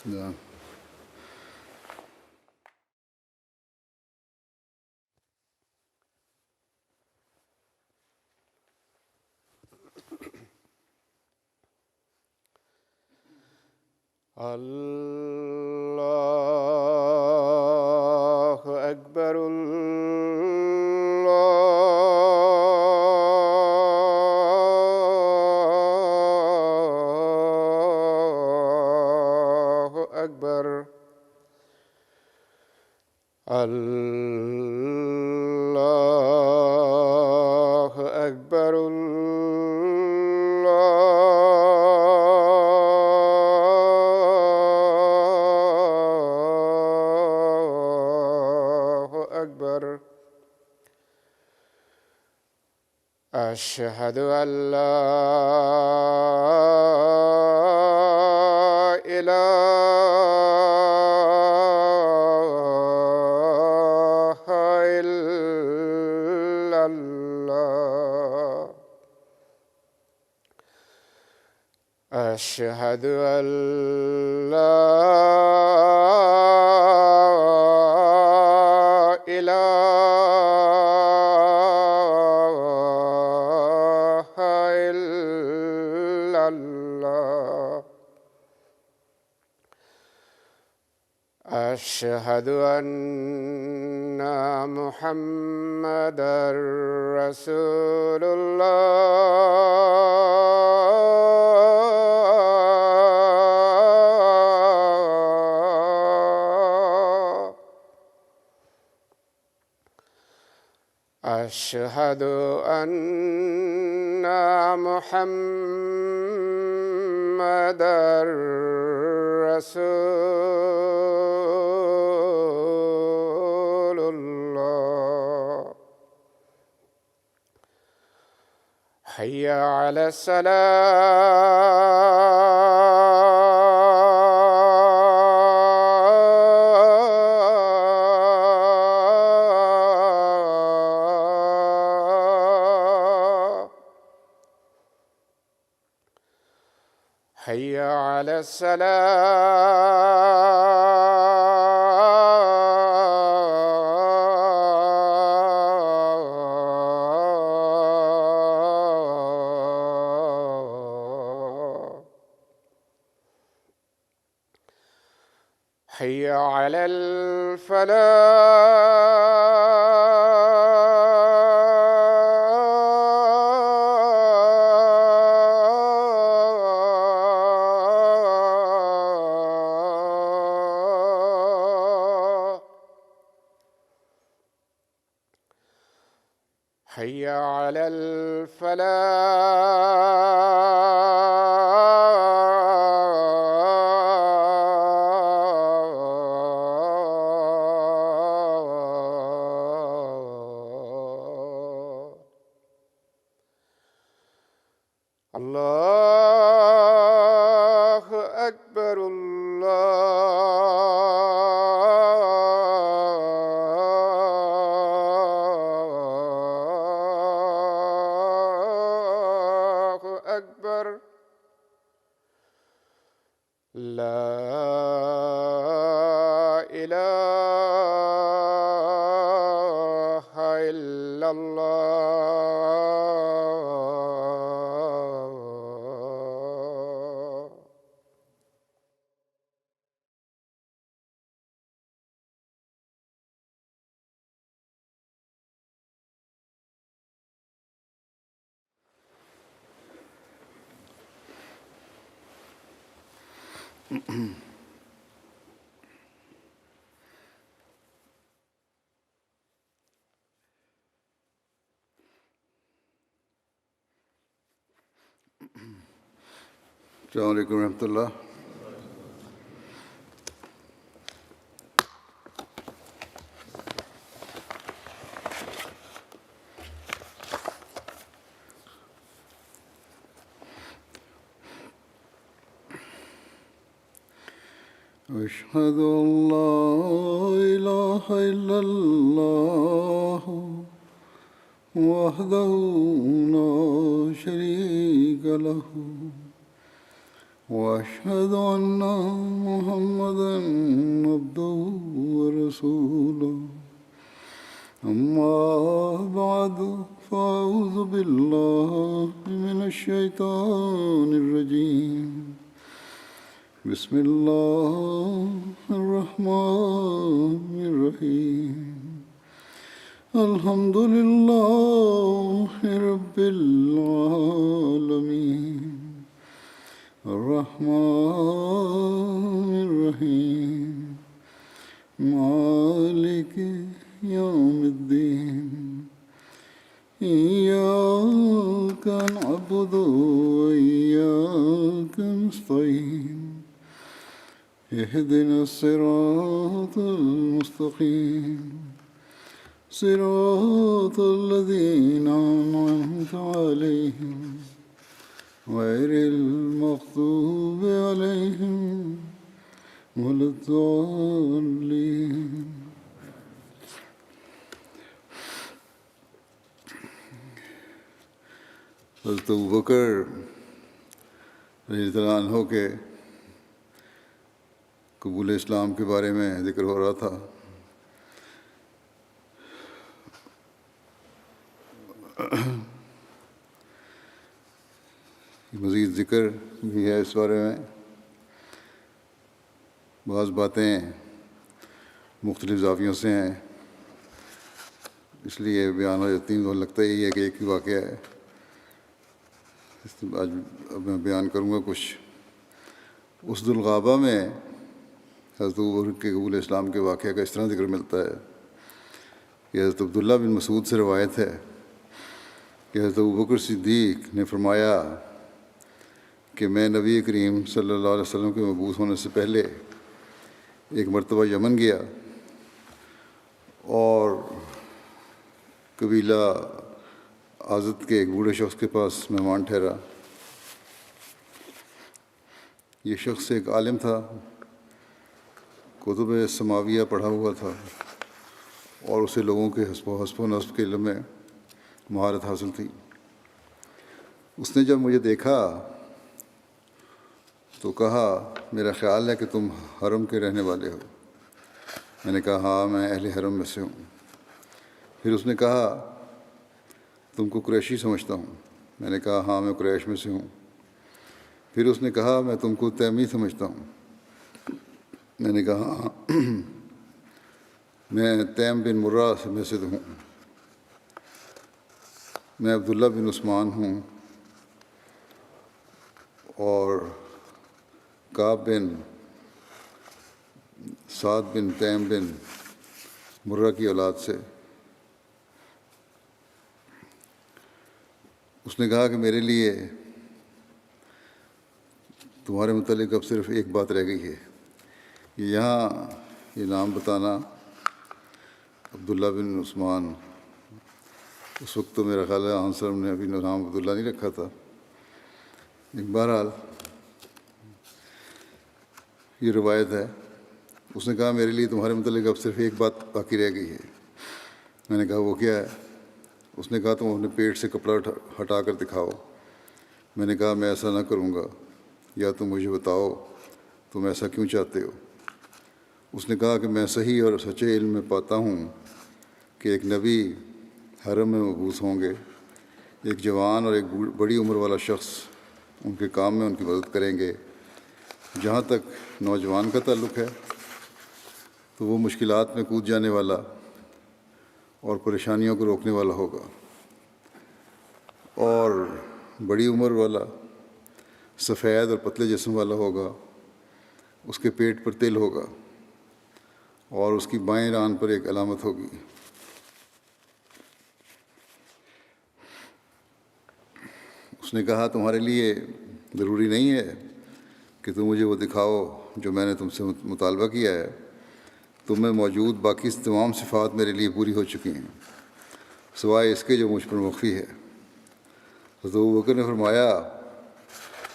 نعم. الله أكبر الله أكبر الله أكبر الله أكبر أشهد أن لا إله إلا الله أشهد أن لا إله إلا الله أشهد أن محمدًا رسول الله أشهد أن محمدًا رسول الله حي على الصلاة حي على الصلاة حي على الفلاح حي على الفلاح الله أكبر الله أكبر لا إله إلا الله السلام علیکم ورحمۃ اللہ. أشهد أن لا إله إلا الله وحده لا شريك له وأشهد أن محمدا عبده ورسوله أما بعد فأعوذ بالله من الشيطان الرجيم بسم الله الرحمن الرحيم الحمد لله رب العالمين الرحمن الرحيم مالك يوم الدين إياك نعبد وإياك نستعين اهدنا الصراط المستقيم صراط الذين أنعمت عليهم غير المغضوب عليهم ولا الضالين. حضرت ابوبکر رضی اللہ عنہ کے قبول اسلام کے بارے میں ذکر ہو رہا تھا. مزید ذکر بھی ہے اس بارے میں. بعض باتیں مختلف زاویوں سے ہیں، اس لیے بیان ہو جاتی ہیں تو لگتا ہی ہے کہ ایک ہی واقعہ ہے. آج اب میں بیان کروں گا کچھ. اسد الغابہ میں حضرت ابوبکر کے قبول اسلام کے واقعہ کا اس طرح ذکر ملتا ہے کہ حضرت عبداللہ بن مسعود سے روایت ہے کہ حضرت ابوبکر صدیق نے فرمایا کہ میں نبی کریم صلی اللہ علیہ وسلم کے مبعوث ہونے سے پہلے ایک مرتبہ یمن گیا اور قبیلہ عازد کے ایک بوڑھے شخص کے پاس مہمان ٹھہرا. یہ شخص ایک عالم تھا، کتب سماویہ پڑھا ہوا تھا اور اسے لوگوں کے حسب و نسب کے علم میں مہارت حاصل تھی. اس نے جب مجھے دیکھا تو کہا میرا خیال ہے کہ تم حرم کے رہنے والے ہو. میں نے کہا ہاں میں اہل حرم میں سے ہوں. پھر اس نے کہا تم کو قریشی سمجھتا ہوں. میں نے کہا ہاں میں قریش میں سے ہوں. پھر اس نے کہا میں تم کو تیمی سمجھتا ہوں. میں نے کہا ہاں میں تیم بن مرہ میں سے ہوں. میں عبداللہ بن عثمان ہوں اور کعب بن سعد بن تیم بن مرہ کی اولاد سے. اس نے کہا کہ میرے لیے تمہارے متعلق اب صرف ایک بات رہ گئی ہے. یہاں یہ نام بتانا عبداللہ بن عثمان. اس وقت تو میرا خیال ہے آنسر نے ابھی نام عبداللہ نہیں رکھا تھا. بہرحال یہ روایت ہے. اس نے کہا میرے لیے تمہارے متعلق اب صرف ایک بات باقی رہ گئی ہے. میں نے کہا وہ کیا ہے؟ اس نے کہا تم اپنے پیٹ سے کپڑا ہٹا کر دکھاؤ. میں نے کہا میں ایسا نہ کروں گا، یا تم مجھے بتاؤ تم ایسا کیوں چاہتے ہو. اس نے کہا کہ میں صحیح اور سچے علم میں پاتا ہوں کہ ایک نبی حرم میں مبعوث ہوں گے. ایک جوان اور ایک بڑی عمر والا شخص ان کے کام میں ان کی مدد کریں گے. جہاں تک نوجوان کا تعلق ہے تو وہ مشکلات میں کود جانے والا اور پریشانیوں کو روکنے والا ہوگا، اور بڑی عمر والا سفید اور پتلے جسم والا ہوگا. اس کے پیٹ پر تل ہوگا اور اس کی بائیں ران پر ایک علامت ہوگی. اس نے کہا تمہارے لیے ضروری نہیں ہے کہ تم مجھے وہ دکھاؤ جو میں نے تم سے مطالبہ کیا ہے. تم میں موجود باقی تمام صفات میرے لیے پوری ہو چکی ہیں سوائے اس کے جو مجھ پر مخفی ہے. حضرت ابوبکر نے فرمایا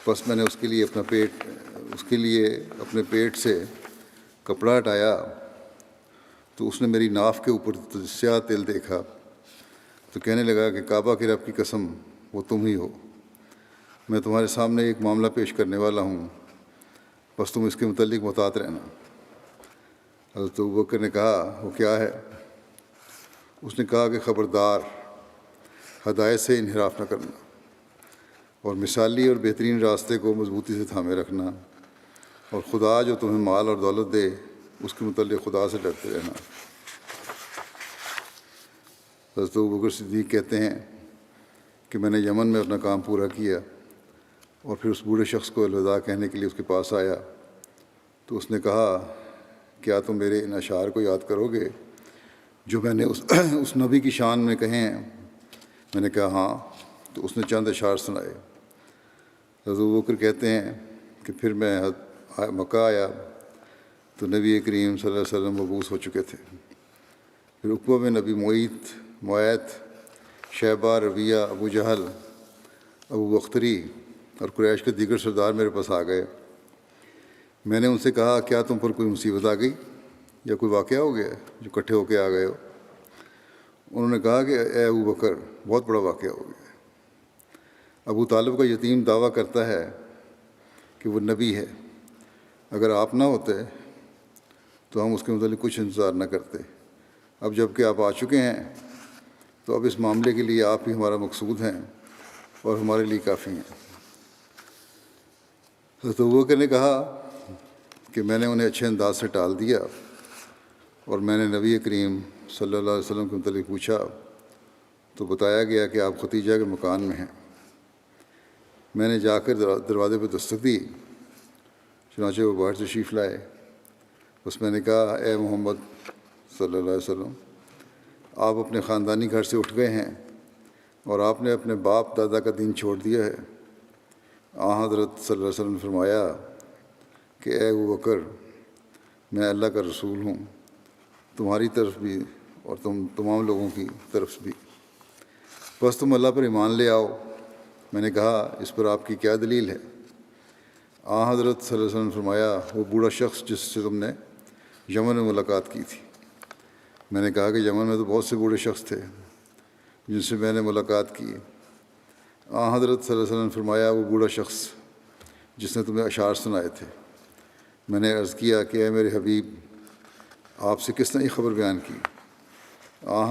بس میں نے اس کے لیے اپنے پیٹ سے کپڑا ہٹایا تو اس نے میری ناف کے اوپر سیاہ تل دیکھا تو کہنے لگا کہ کعبہ کے رب کی قسم وہ تم ہی ہو. میں تمہارے سامنے ایک معاملہ پیش کرنے والا ہوں بس تم اس کے متعلق محتاط رہنا۔ حضرت ابوبکر نے کہا وہ کیا ہے؟ اس نے کہا کہ خبردار، ہدایت سے انحراف نہ کرنا اور مثالی اور بہترین راستے کو مضبوطی سے تھامے رکھنا، اور خدا جو تمہیں مال اور دولت دے اس کے متعلق خدا سے ڈرتے رہنا۔ حضرت ابوبکر صدیق کہتے ہیں کہ میں نے یمن میں اپنا کام پورا کیا اور پھر اس بوڑھے شخص کو الوداع کہنے کے لیے اس کے پاس آیا تو اس نے کہا کیا تم میرے ان اشعار کو یاد کرو گے جو میں نے اس نبی کی شان میں کہے ہیں؟ میں نے کہا ہاں۔ تو اس نے چند اشعار سنائے۔ حضرت ابوبکر کہتے ہیں کہ پھر میں مکہ آیا تو نبی کریم صلی اللہ علیہ وسلم مبعوث ہو چکے تھے۔ پھر عقبہ میں نبی معیت، شیبہ، ربیہ، ابو جہل، ابو بختری اور قریش کے دیگر سردار میرے پاس آ گئے۔ میں نے ان سے کہا کیا تم پر کوئی مصیبت آ گئی یا کوئی واقعہ ہو گیا جو اکٹھے ہو کے آ گئے ہو؟ انہوں نے کہا کہ اے ابو بکر، بہت بڑا واقعہ ہو گیا۔ ابو طالب کا یتیم دعویٰ کرتا ہے کہ وہ نبی ہے، اگر آپ نہ ہوتے تو ہم اس کے متعلق کچھ انتظار نہ کرتے۔ اب جب کہ آپ آ چکے ہیں تو اب اس معاملے کے لیے آپ ہی ہمارا مقصود ہیں اور ہمارے لیے کافی ہیں۔ حضرت ابوبکر نے کہا کہ میں نے انہیں اچھے انداز سے ٹال دیا اور میں نے نبی کریم صلی اللہ علیہ وسلم کے متعلق پوچھا تو بتایا گیا کہ آپ ختیجہ کے مکان میں ہیں۔ میں نے جا کر دروازے پہ دستک دی، چنانچہ وہ باہر تشریف لائے۔ بس میں نے کہا اے محمد صلی اللہ علیہ وسلم، آپ اپنے خاندانی گھر سے اٹھ گئے ہیں اور آپ نے اپنے باپ دادا کا دین چھوڑ دیا ہے۔ حضرت صلی اللہ علیہ وسلم نے فرمایا کہ اے ابو بکر، میں اللہ کا رسول ہوں، تمہاری طرف بھی اور تم تمام لوگوں کی طرف بھی، بس تم اللہ پر ایمان لے آؤ۔ میں نے کہا اس پر آپ کی کیا دلیل ہے؟ حضرت صلی اللہ علیہ وسلم نے فرمایا وہ بوڑھا شخص جس سے تم نے یمن میں ملاقات کی تھی۔ میں نے کہا کہ یمن میں تو بہت سے بوڑھے شخص تھے جن سے میں نے ملاقات کی۔ حضرت صلی اللہ علیہ وسلم نے فرمایا وہ بوڑھا شخص جس نے تمہیں اشعار سنائے تھے۔ میں نے عرض کیا کہ اے میرے حبیب، آپ سے کس نے یہ خبر بیان کی؟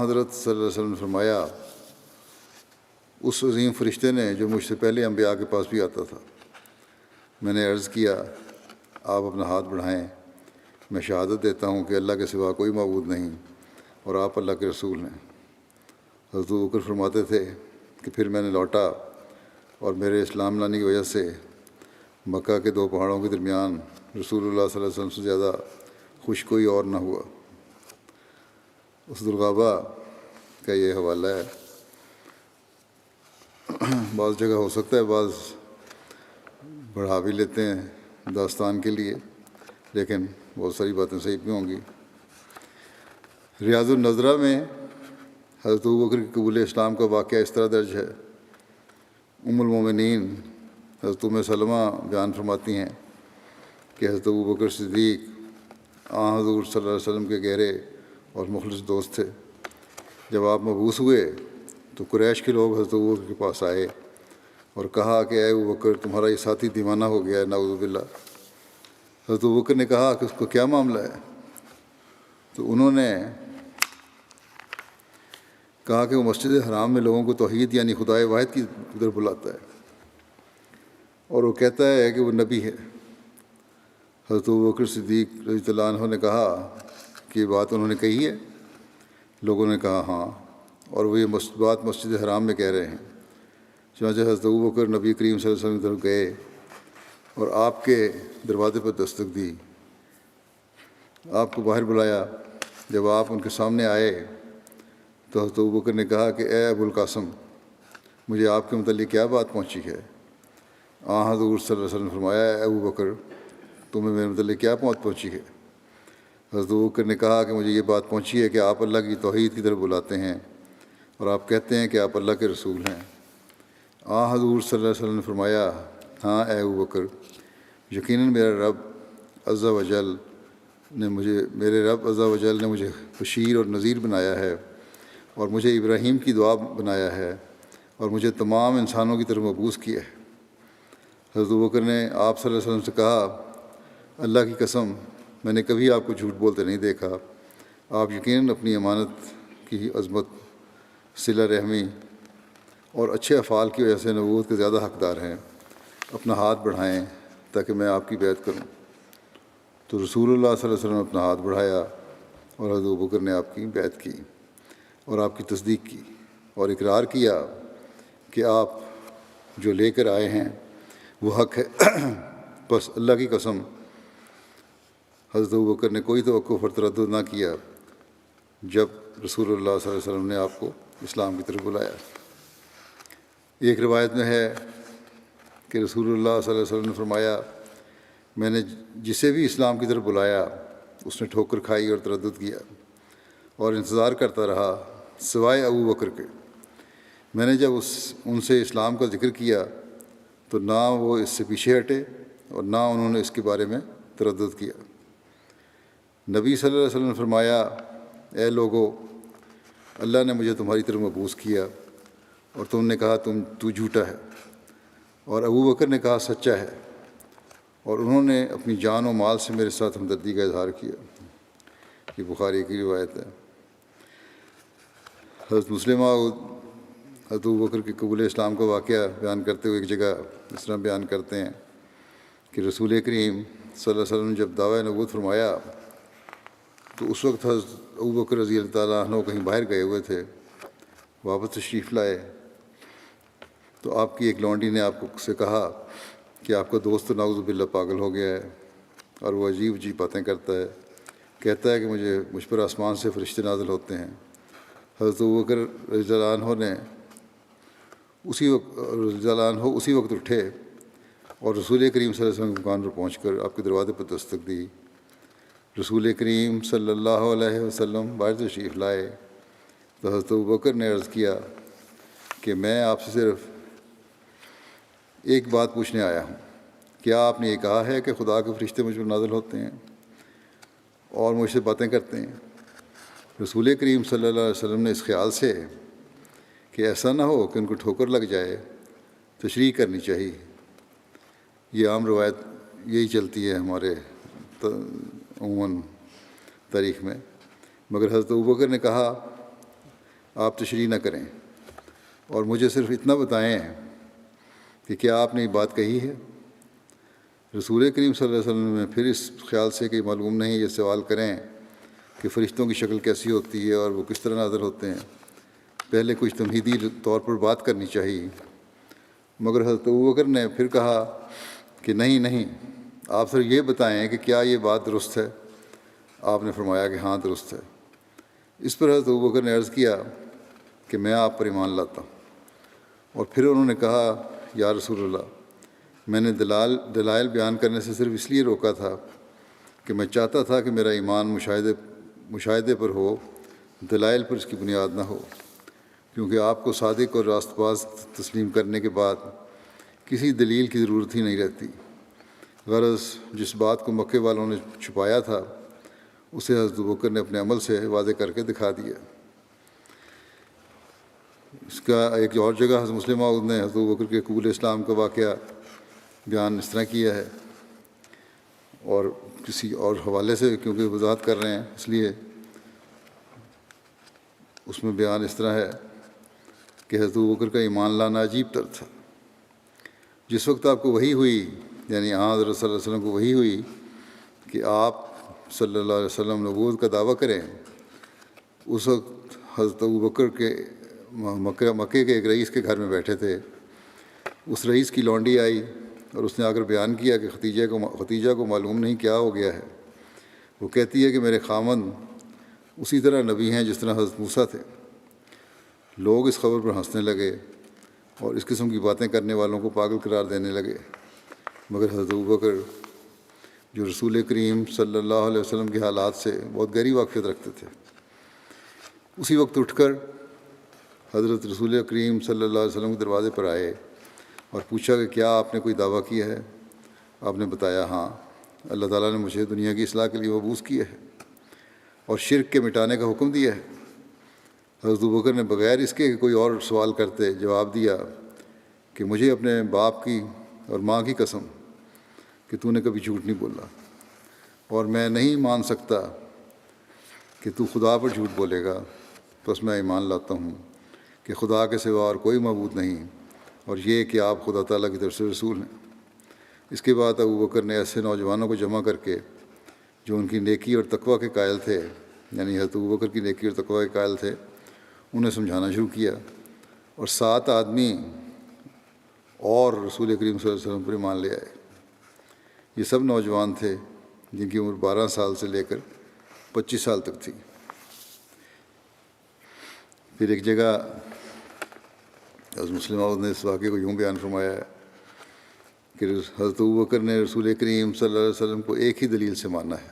حضرت صلی اللہ علیہ وسلم نے فرمایا اس عظیم فرشتے نے جو مجھ سے پہلے انبیاء کے پاس بھی آتا تھا۔ میں نے عرض کیا آپ اپنا ہاتھ بڑھائیں، میں شہادت دیتا ہوں کہ اللہ کے سوا کوئی معبود نہیں اور آپ اللہ کے رسول ہیں۔ حضرت ابوبکر فرماتے تھے کہ پھر میں نے لوٹا اور میرے اسلام لانے کی وجہ سے مکہ کے دو پہاڑوں کے درمیان رسول اللہ صلی اللہ علیہ وسلم سے زیادہ خوش کوئی اور نہ ہوا۔ اسد الغابہ کا یہ حوالہ ہے۔ بعض جگہ ہو سکتا ہے بعض بڑھا بھی لیتے ہیں داستان کے لیے، لیکن بہت ساری باتیں صحیح بھی ہوں گی۔ ریاض النظرہ میں حضرت ابوبکر کے قبول اسلام کا واقعہ اس طرح درج ہے۔ ام المومنین حضرت ام سلمہ بیان فرماتی ہیں کہ حضرت ابوبکر صدیق حضور صلی اللہ علیہ وسلم کے گہرے اور مخلص دوست تھے۔ جب آپ مبعوث ہوئے تو قریش کے لوگ حضرت ابوبکر کے پاس آئے اور کہا کہ اے ابوبکر، تمہارا یہ ساتھی دیوانہ ہو گیا ہے، نعوذ باللہ۔ حضرت ابوبکر نے کہا کہ اس کو کیا معاملہ ہے؟ تو انہوں نے کہا کہ وہ مسجد حرام میں لوگوں کو توحید یعنی خدائے واحد کی طرف بلاتا ہے اور وہ کہتا ہے کہ وہ نبی ہے۔ حضرت ابوبکر صدیق رضی اللہ عنہ نے کہا کہ یہ بات انہوں نے کہی ہے؟ لوگوں نے کہا ہاں، اور وہ یہ بات مسجد حرام میں کہہ رہے ہیں۔ چنانچہ حضرت ابوبکر نبی کریم صلی اللہ علیہ وسلم کی طرف گئے اور آپ کے دروازے پر دستک دی، آپ کو باہر بلایا۔ جب آپ ان کے سامنے آئے تو حضرت ابوبکر نے کہا کہ اے ابو القاسم، مجھے آپ کے متعلق کیا بات پہنچی ہے؟ حضور صلی اللہ علیہ وسلم نے فرمایا اے ابو بکر، تمہیں میرے متعلق کیا بات پہنچی ہے؟ حضرت ابوبکر نے کہا کہ مجھے یہ بات پہنچی ہے کہ آپ اللہ کی توحید کی طرف بلاتے ہیں اور آپ کہتے ہیں کہ آپ اللہ کے رسول ہیں۔ حضور صلی اللہ علیہ وسلم نے فرمایا ہاں اے ابو بکر، یقیناً میرے رب عز و جل نے مجھے بشیر اور نذیر بنایا ہے اور مجھے ابراہیم کی دعا بنایا ہے اور مجھے تمام انسانوں کی طرف مبعوث کیا ہے۔ حضرت ابوبکر نے آپ صلی اللہ علیہ وسلم سے کہا اللہ کی قسم میں نے کبھی آپ کو جھوٹ بولتے نہیں دیکھا. آپ یقیناً اپنی امانت کی عظمت، صلہ رحمی اور اچھے افعال کی وجہ سے نبوت کے زیادہ حقدار ہیں. اپنا ہاتھ بڑھائیں تاکہ میں آپ کی بیعت کروں. تو رسول اللہ صلی اللہ علیہ وسلم نے اپنا ہاتھ بڑھایا اور حضرت ابوبکر نے آپ کی بیعت کی اور آپ کی تصدیق کی اور اقرار کیا کہ آپ جو لے کر آئے ہیں وہ حق ہے. بس اللہ کی قسم حضرت ابوبکر نے کوئی توقف اور تردد نہ کیا جب رسول اللہ صلی اللہ علیہ وسلم نے آپ کو اسلام کی طرف بلایا. ایک روایت میں ہے کہ رسول اللہ صلی اللہ علیہ وسلم نے فرمایا، میں نے جسے بھی اسلام کی طرف بلایا اس نے ٹھوکر کھائی اور تردد کیا اور انتظار کرتا رہا سوائے ابو بکر کے. میں نے جب ان سے اسلام کا ذکر کیا تو نہ وہ اس سے پیچھے ہٹے اور نہ انہوں نے اس کے بارے میں تردد کیا. نبی صلی اللہ علیہ وسلم نے فرمایا، اے لوگو، اللہ نے مجھے تمہاری طرف مبعوث کیا اور تم نے کہا تو جھوٹا ہے، اور ابو بکر نے کہا سچا ہے، اور انہوں نے اپنی جان و مال سے میرے ساتھ ہمدردی کا اظہار کیا. یہ بخاری کی روایت ہے. حضرت مسلمہ حضرت ابو بکر کے قبول اسلام کا واقعہ بیان کرتے ہوئے ایک جگہ اس طرح بیان کرتے ہیں کہ رسول کریم صلی اللہ علیہ وسلم نے جب دعویٰ نبوت فرمایا تو اس وقت حضرت ابو بکر رضی اللہ تعالیٰ عنہ کہیں باہر گئے ہوئے تھے. واپس تشریف لائے تو آپ کی ایک لونڈی نے آپ کو سے کہا کہ آپ کا دوست نعوذ باللہ پاگل ہو گیا ہے اور وہ عجیب عجیب باتیں کرتا ہے، کہتا ہے کہ مجھ پر آسمان سے فرشتے نازل ہوتے ہیں. حضرت ابوبکر رضی اللہ عنہ نے اسی وقت اٹھے اور رسول کریم صلی اللہ علیہ وسلم کے مکان پر پہنچ کر آپ کے دروازے پر دستک دی. رسول کریم صلی اللہ علیہ وسلم باہر تشریف لائے تو حضرت ابوبکر نے عرض کیا کہ میں آپ سے صرف ایک بات پوچھنے آیا ہوں، کیا آپ نے یہ کہا ہے کہ خدا کے فرشتے مجھ پر نازل ہوتے ہیں اور مجھ سے باتیں کرتے ہیں؟ رسول کریم صلی اللہ علیہ وسلم نے اس خیال سے کہ ایسا نہ ہو کہ ان کو ٹھوکر لگ جائے تشریح کرنی چاہیے. یہ عام روایت یہی چلتی ہے ہمارے عموماً تاریخ میں، مگر حضرت ابوبکر نے کہا آپ تشریح نہ کریں اور مجھے صرف اتنا بتائیں کہ کیا آپ نے یہ بات کہی ہے. رسول کریم صلی اللہ علیہ وسلم نے پھر اس خیال سے کہ معلوم نہیں یہ سوال کریں کہ فرشتوں کی شکل کیسی ہوتی ہے اور وہ کس طرح نازل ہوتے ہیں، پہلے کچھ تمہیدی طور پر بات کرنی چاہیے. مگر حضرت ابوبکر نے پھر کہا کہ نہیں، آپ صرف یہ بتائیں کہ کیا یہ بات درست ہے. آپ نے فرمایا کہ ہاں درست ہے. اس پر حضرت ابوبکر نے عرض کیا کہ میں آپ پر ایمان لاتا ہوں. اور پھر انہوں نے کہا یا رسول اللہ، میں نے دلائل بیان کرنے سے صرف اس لیے روکا تھا کہ میں چاہتا تھا کہ میرا ایمان مشاہدے پر ہو، دلائل پر اس کی بنیاد نہ ہو، کیونکہ آپ کو صادق اور راست باز تسلیم کرنے کے بعد کسی دلیل کی ضرورت ہی نہیں رہتی. غرض جس بات کو مکے والوں نے چھپایا تھا اسے حضرت ابوبکر نے اپنے عمل سے واضح کر کے دکھا دیا. اس کا ایک اور جگہ حضرت مسلم موعود نے حضرت ابوبکر کے قبول اسلام کا واقعہ بیان اس طرح کیا ہے، اور کسی اور حوالے سے کیونکہ وضاحت کر رہے ہیں اس لیے اس میں بیان اس طرح ہے کہ حضرت ابوبکر کا ایمان لانا عجیب تر تھا. جس وقت آپ کو وحی ہوئی، یعنی حضرت صلی اللہ علیہ وسلم کو وحی ہوئی کہ آپ صلی اللہ علیہ وسلم نبوت کا دعویٰ کریں، اس وقت حضرت ابوبکر کے مکے کے ایک رئیس کے گھر میں بیٹھے تھے. اس رئیس کی لونڈی آئی اور اس نے آ کر بیان کیا کہ ختیجہ کو معلوم نہیں کیا ہو گیا ہے. وہ کہتی ہے کہ میرے خاوند اسی طرح نبی ہیں جس طرح حضرت موسیٰ تھے. لوگ اس خبر پر ہنسنے لگے اور اس قسم کی باتیں کرنے والوں کو پاگل قرار دینے لگے، مگر حضرت ابوبکر جو رسول کریم صلی اللہ علیہ وسلم کے حالات سے بہت گہری واقفیت رکھتے تھے، اسی وقت اٹھ کر حضرت رسول کریم صلی اللہ علیہ وسلم کے دروازے پر آئے اور پوچھا کہ کیا آپ نے کوئی دعویٰ کیا ہے؟ آپ نے بتایا ہاں، اللہ تعالیٰ نے مجھے دنیا کی اصلاح کے لیے مبعوث کیا ہے اور شرک کے مٹانے کا حکم دیا ہے. حضرت ابوبکر نے بغیر اس کے کہ کوئی اور سوال کرتے جواب دیا کہ مجھے اپنے باپ کی اور ماں کی قسم کہ تو نے کبھی جھوٹ نہیں بولا. اور میں نہیں مان سکتا کہ تو خدا پر جھوٹ بولے گا، بس میں ایمان لاتا ہوں کہ خدا کے سوا اور کوئی معبود نہیں، اور یہ کہ آپ خدا تعالیٰ کی طرف سے رسول ہیں۔ اس کے بعد ابو بکر نے ایسے نوجوانوں کو جمع کر کے جو ان کی نیکی اور تقویٰ کے قائل تھے، یعنی حضرت ابو بکر کی نیکی اور تقویٰ کے قائل تھے، انہیں سمجھانا شروع کیا، اور 7 آدمی اور رسول کریم صلی اللہ علیہ وسلم پر ایمان لے آئے۔ یہ سب نوجوان تھے جن کی عمر 12 سال سے لے کر 25 سال تک تھی۔ پھر ایک جگہ حضرت مسلم موعود نے اس واقعے کو یوں بیان فرمایا ہے کہ حضرت ابوبکر نے رسول کریم صلی اللہ علیہ وسلم کو ایک ہی دلیل سے مانا ہے،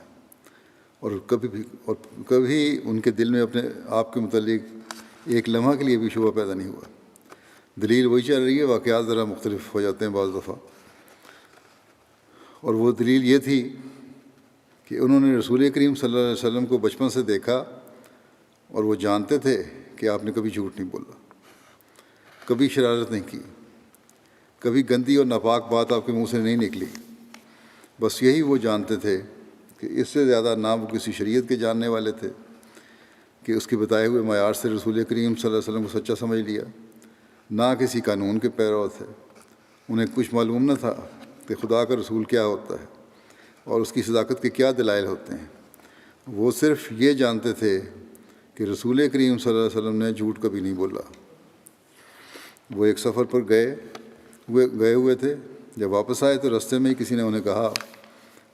اور کبھی ان کے دل میں اپنے آپ کے متعلق ایک لمحہ کے لیے بھی شبہ پیدا نہیں ہوا۔ دلیل وہی چل رہی ہے، واقعات ذرا مختلف ہو جاتے ہیں بعض دفعہ، اور وہ دلیل یہ تھی کہ انہوں نے رسول کریم صلی اللہ علیہ وسلم کو بچپن سے دیکھا، اور وہ جانتے تھے کہ آپ نے کبھی جھوٹ نہیں بولا، کبھی شرارت نہیں کی، کبھی گندی اور ناپاک بات آپ کے منہ سے نہیں نکلی۔ بس یہی وہ جانتے تھے کہ اس سے زیادہ نہ وہ کسی شریعت کے جاننے والے تھے کہ اس کے بتائے ہوئے معیار سے رسول کریم صلی اللہ علیہ وسلم کو سچا سمجھ لیا، نہ کسی قانون کے پیرو تھے۔ انہیں کچھ معلوم نہ تھا کہ خدا کا رسول کیا ہوتا ہے اور اس کی صداقت کے کیا دلائل ہوتے ہیں۔ وہ صرف یہ جانتے تھے کہ رسول کریم صلی اللہ علیہ وسلم نے جھوٹ کبھی نہیں بولا۔ وہ ایک سفر پر گئے ہوئے تھے، جب واپس آئے تو رستے میں ہی کسی نے انہیں کہا،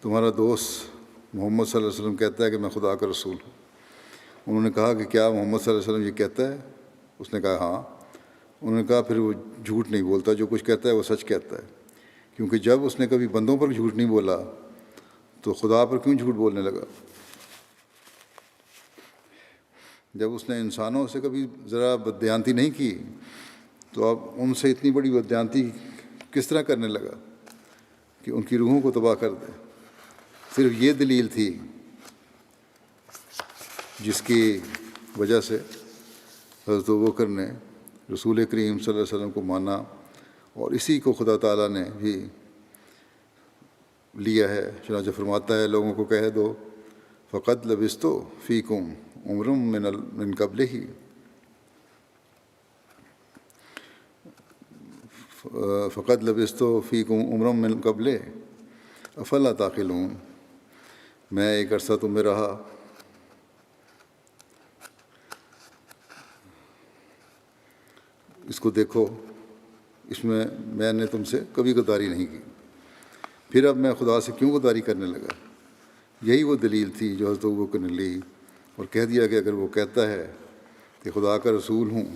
تمہارا دوست محمد صلی اللہ علیہ وسلم کہتا ہے کہ میں خدا کا رسول ہوں۔ انہوں نے کہا کہ کیا محمد صلی اللہ علیہ وسلم یہ کہتا ہے؟ اس نے کہا ہاں۔ انہوں نے کہا پھر وہ جھوٹ نہیں بولتا، جو کچھ کہتا ہے وہ سچ کہتا ہے، کیونکہ جب اس نے کبھی بندوں پر جھوٹ نہیں بولا تو خدا پر کیوں جھوٹ بولنے لگا؟ جب اس نے انسانوں سے کبھی ذرا بددیانتی نہیں کی تو اب ان سے اتنی بڑی بددیانتی کس طرح کرنے لگا کہ ان کی روحوں کو تباہ کر دے؟ صرف یہ دلیل تھی جس کی وجہ سے حضرت ابوبکر نے رسول کریم صلی اللہ علیہ وسلم کو مانا، اور اسی کو خدا تعالیٰ نے بھی لیا ہے۔ چنانچہ فرماتا ہے، لوگوں کو کہہ دو فقط لبثت فیکم عمر من قبلہ فقط لبثت فیکم عمر من قبلہ افلا تعقلون، میں ایک عرصہ تم میں رہا، اس کو دیکھو، اس میں میں نے تم سے کبھی غداری نہیں کی، پھر اب میں خدا سے کیوں غداری کرنے لگا؟ یہی وہ دلیل تھی جو حضرت ابوبکر نے لی اور کہہ دیا کہ اگر وہ کہتا ہے کہ خدا کا رسول ہوں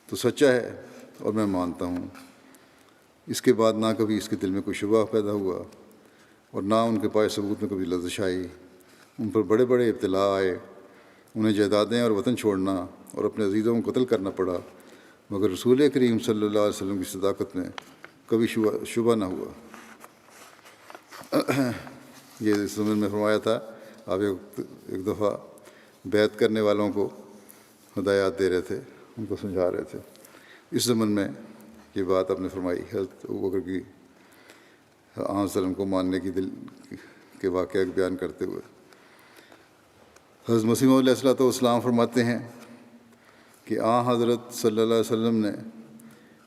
تو سچا ہے اور میں مانتا ہوں۔ اس کے بعد نہ کبھی اس کے دل میں کوئی شبہ پیدا ہوا، اور نہ ان کے پاس ثبوت میں کبھی لرزش آئی۔ ان پر بڑے بڑے ابتلاء آئے، انہیں جائیدادیں اور وطن چھوڑنا اور اپنے عزیزوں کو قتل کرنا پڑا، مگر رسول کریم صلی اللہ علیہ وسلم کی صداقت میں کبھی شبہ نہ ہوا۔ یہ اس زمن میں فرمایا تھا، آپ ایک دفعہ بیعت کرنے والوں کو ہدایات دے رہے تھے، ان کو سمجھا رہے تھے۔ اس زمن میں یہ بات آپ نے فرمائی حضرت ابوبکر کی آن وسلم کو ماننے کی دل کے واقعہ بیان کرتے ہوئے۔ حضرت مسیح موعود علیہ السلام فرماتے ہیں کہ حضرت صلی اللہ علیہ وسلم نے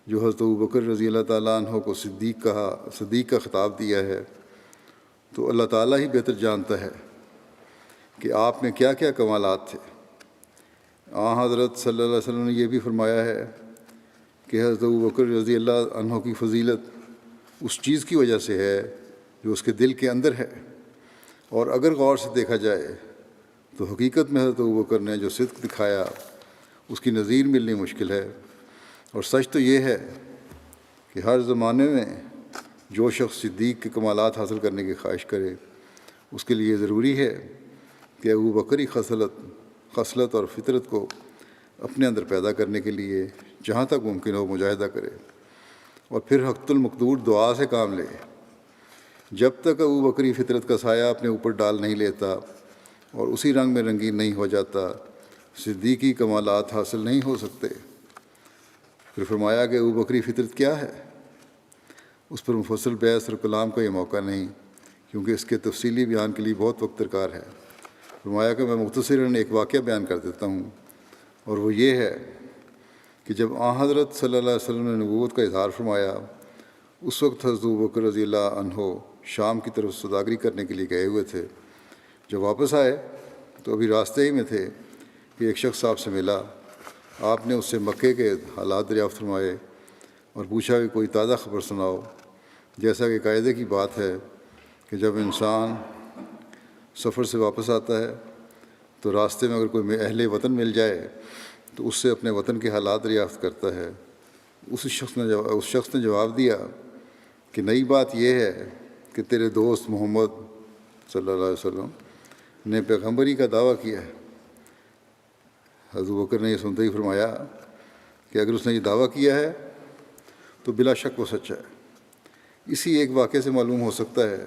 جو حضرت ابوبکر رضی اللہ تعالیٰ عنہ کو صدیق کا خطاب دیا ہے، تو اللہ تعالیٰ ہی بہتر جانتا ہے کہ آپ میں کیا کیا کمالات تھے۔ حضرت صلی اللہ علیہ وسلم نے یہ بھی فرمایا ہے کہ حضرت ابوبکر رضی اللہ عنہ کی فضیلت اس چیز کی وجہ سے ہے جو اس کے دل کے اندر ہے، اور اگر غور سے دیکھا جائے تو حقیقت میں حضرت ابوبکر نے جو صدق دکھایا اس کی نظیر ملنی مشکل ہے۔ اور سچ تو یہ ہے کہ ہر زمانے میں جو شخص صدیق کے کمالات حاصل کرنے کی خواہش کرے، اس کے لیے ضروری ہے کہ ابوبکری خصلت اور فطرت کو اپنے اندر پیدا کرنے کے لیے جہاں تک ممکن ہو مجاہدہ کرے، اور پھر حق المقدور دعا سے کام لے۔ جب تک ابوبکری فطرت کا سایہ اپنے اوپر ڈال نہیں لیتا اور اسی رنگ میں رنگین نہیں ہو جاتا، صدیقی کمالات حاصل نہیں ہو سکتے۔ پھر فرمایا کہ ابوبکری فطرت کیا ہے؟ اس پر مفصل بحث اور کلام کا یہ موقع نہیں، کیونکہ اس کے تفصیلی بیان کے لیے بہت وقت درکار ہے۔ فرمایا کہ میں مختصراً ایک واقعہ بیان کر دیتا ہوں، اور وہ یہ ہے کہ جب حضرت صلی اللہ علیہ وسلم نے نبوت کا اظہار فرمایا، اس وقت حضرت ابوبکر رضی اللہ عنہ شام کی طرف سوداگری کرنے کے لیے گئے ہوئے تھے۔ جب واپس آئے تو ابھی راستے ہی میں تھے کہ ایک شخص آپ سے ملا۔ آپ نے اس سے مکے کے حالات دریافت فرمائے اور پوچھا کہ کوئی تازہ خبر سناؤ۔ جیسا کہ قاعدے کی بات ہے کہ جب انسان سفر سے واپس آتا ہے تو راستے میں اگر کوئی اہل وطن مل جائے تو اس سے اپنے وطن کے حالات دریافت کرتا ہے۔ اس شخص نے جواب دیا کہ نئی بات یہ ہے کہ تیرے دوست محمد صلی اللہ علیہ وسلم نے پیغمبری کا دعویٰ کیا ہے۔ حضرت بکر نے یہ سنتے ہی فرمایا کہ اگر اس نے یہ دعویٰ کیا ہے تو بلا شک وہ سچا ہے۔ اسی ایک واقعے سے معلوم ہو سکتا ہے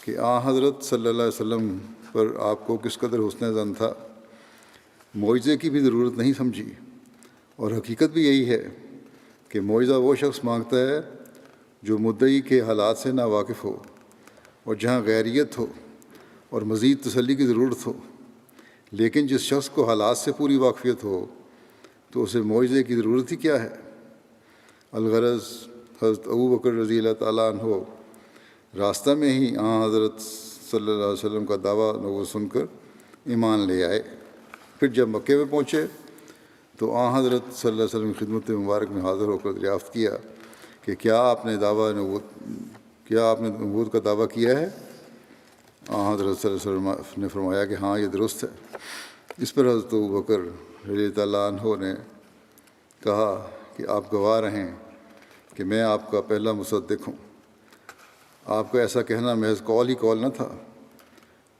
کہ حضرت صلی اللہ علیہ وسلم پر آپ کو کس قدر حسن ظن تھا۔ معجزے کی بھی ضرورت نہیں سمجھی، اور حقیقت بھی یہی ہے کہ معجزہ وہ شخص مانگتا ہے جو مدعی کے حالات سے ناواقف ہو، اور جہاں غیریت ہو اور مزید تسلی کی ضرورت ہو۔ لیکن جس شخص کو حالات سے پوری واقفیت ہو تو اسے معجزے کی ضرورت ہی کیا ہے۔ الغرض حضرت ابوبکر رضی اللہ تعالیٰ عنہ راستہ میں ہی حضرت صلی اللہ علیہ وسلم کا دعویٰ نبوت سن کر ایمان لے آئے۔ پھر جب مکے میں پہنچے تو حضرت صلی اللہ علیہ وسلم کی خدمت مبارک میں حاضر ہو کر دریافت کیا کہ کیا آپ نے نبوت کا دعویٰ کیا ہے؟ حضرت صلی اللہ علیہ وسلم نے فرمایا کہ ہاں، یہ درست ہے۔ اس پر حضرت ابوبکر رضی اللہ عنہ نے کہا کہ آپ گواہ رہیں کہ میں آپ کا پہلا مصدق ہوں۔ آپ کا ایسا کہنا محض قول ہی قول نہ تھا،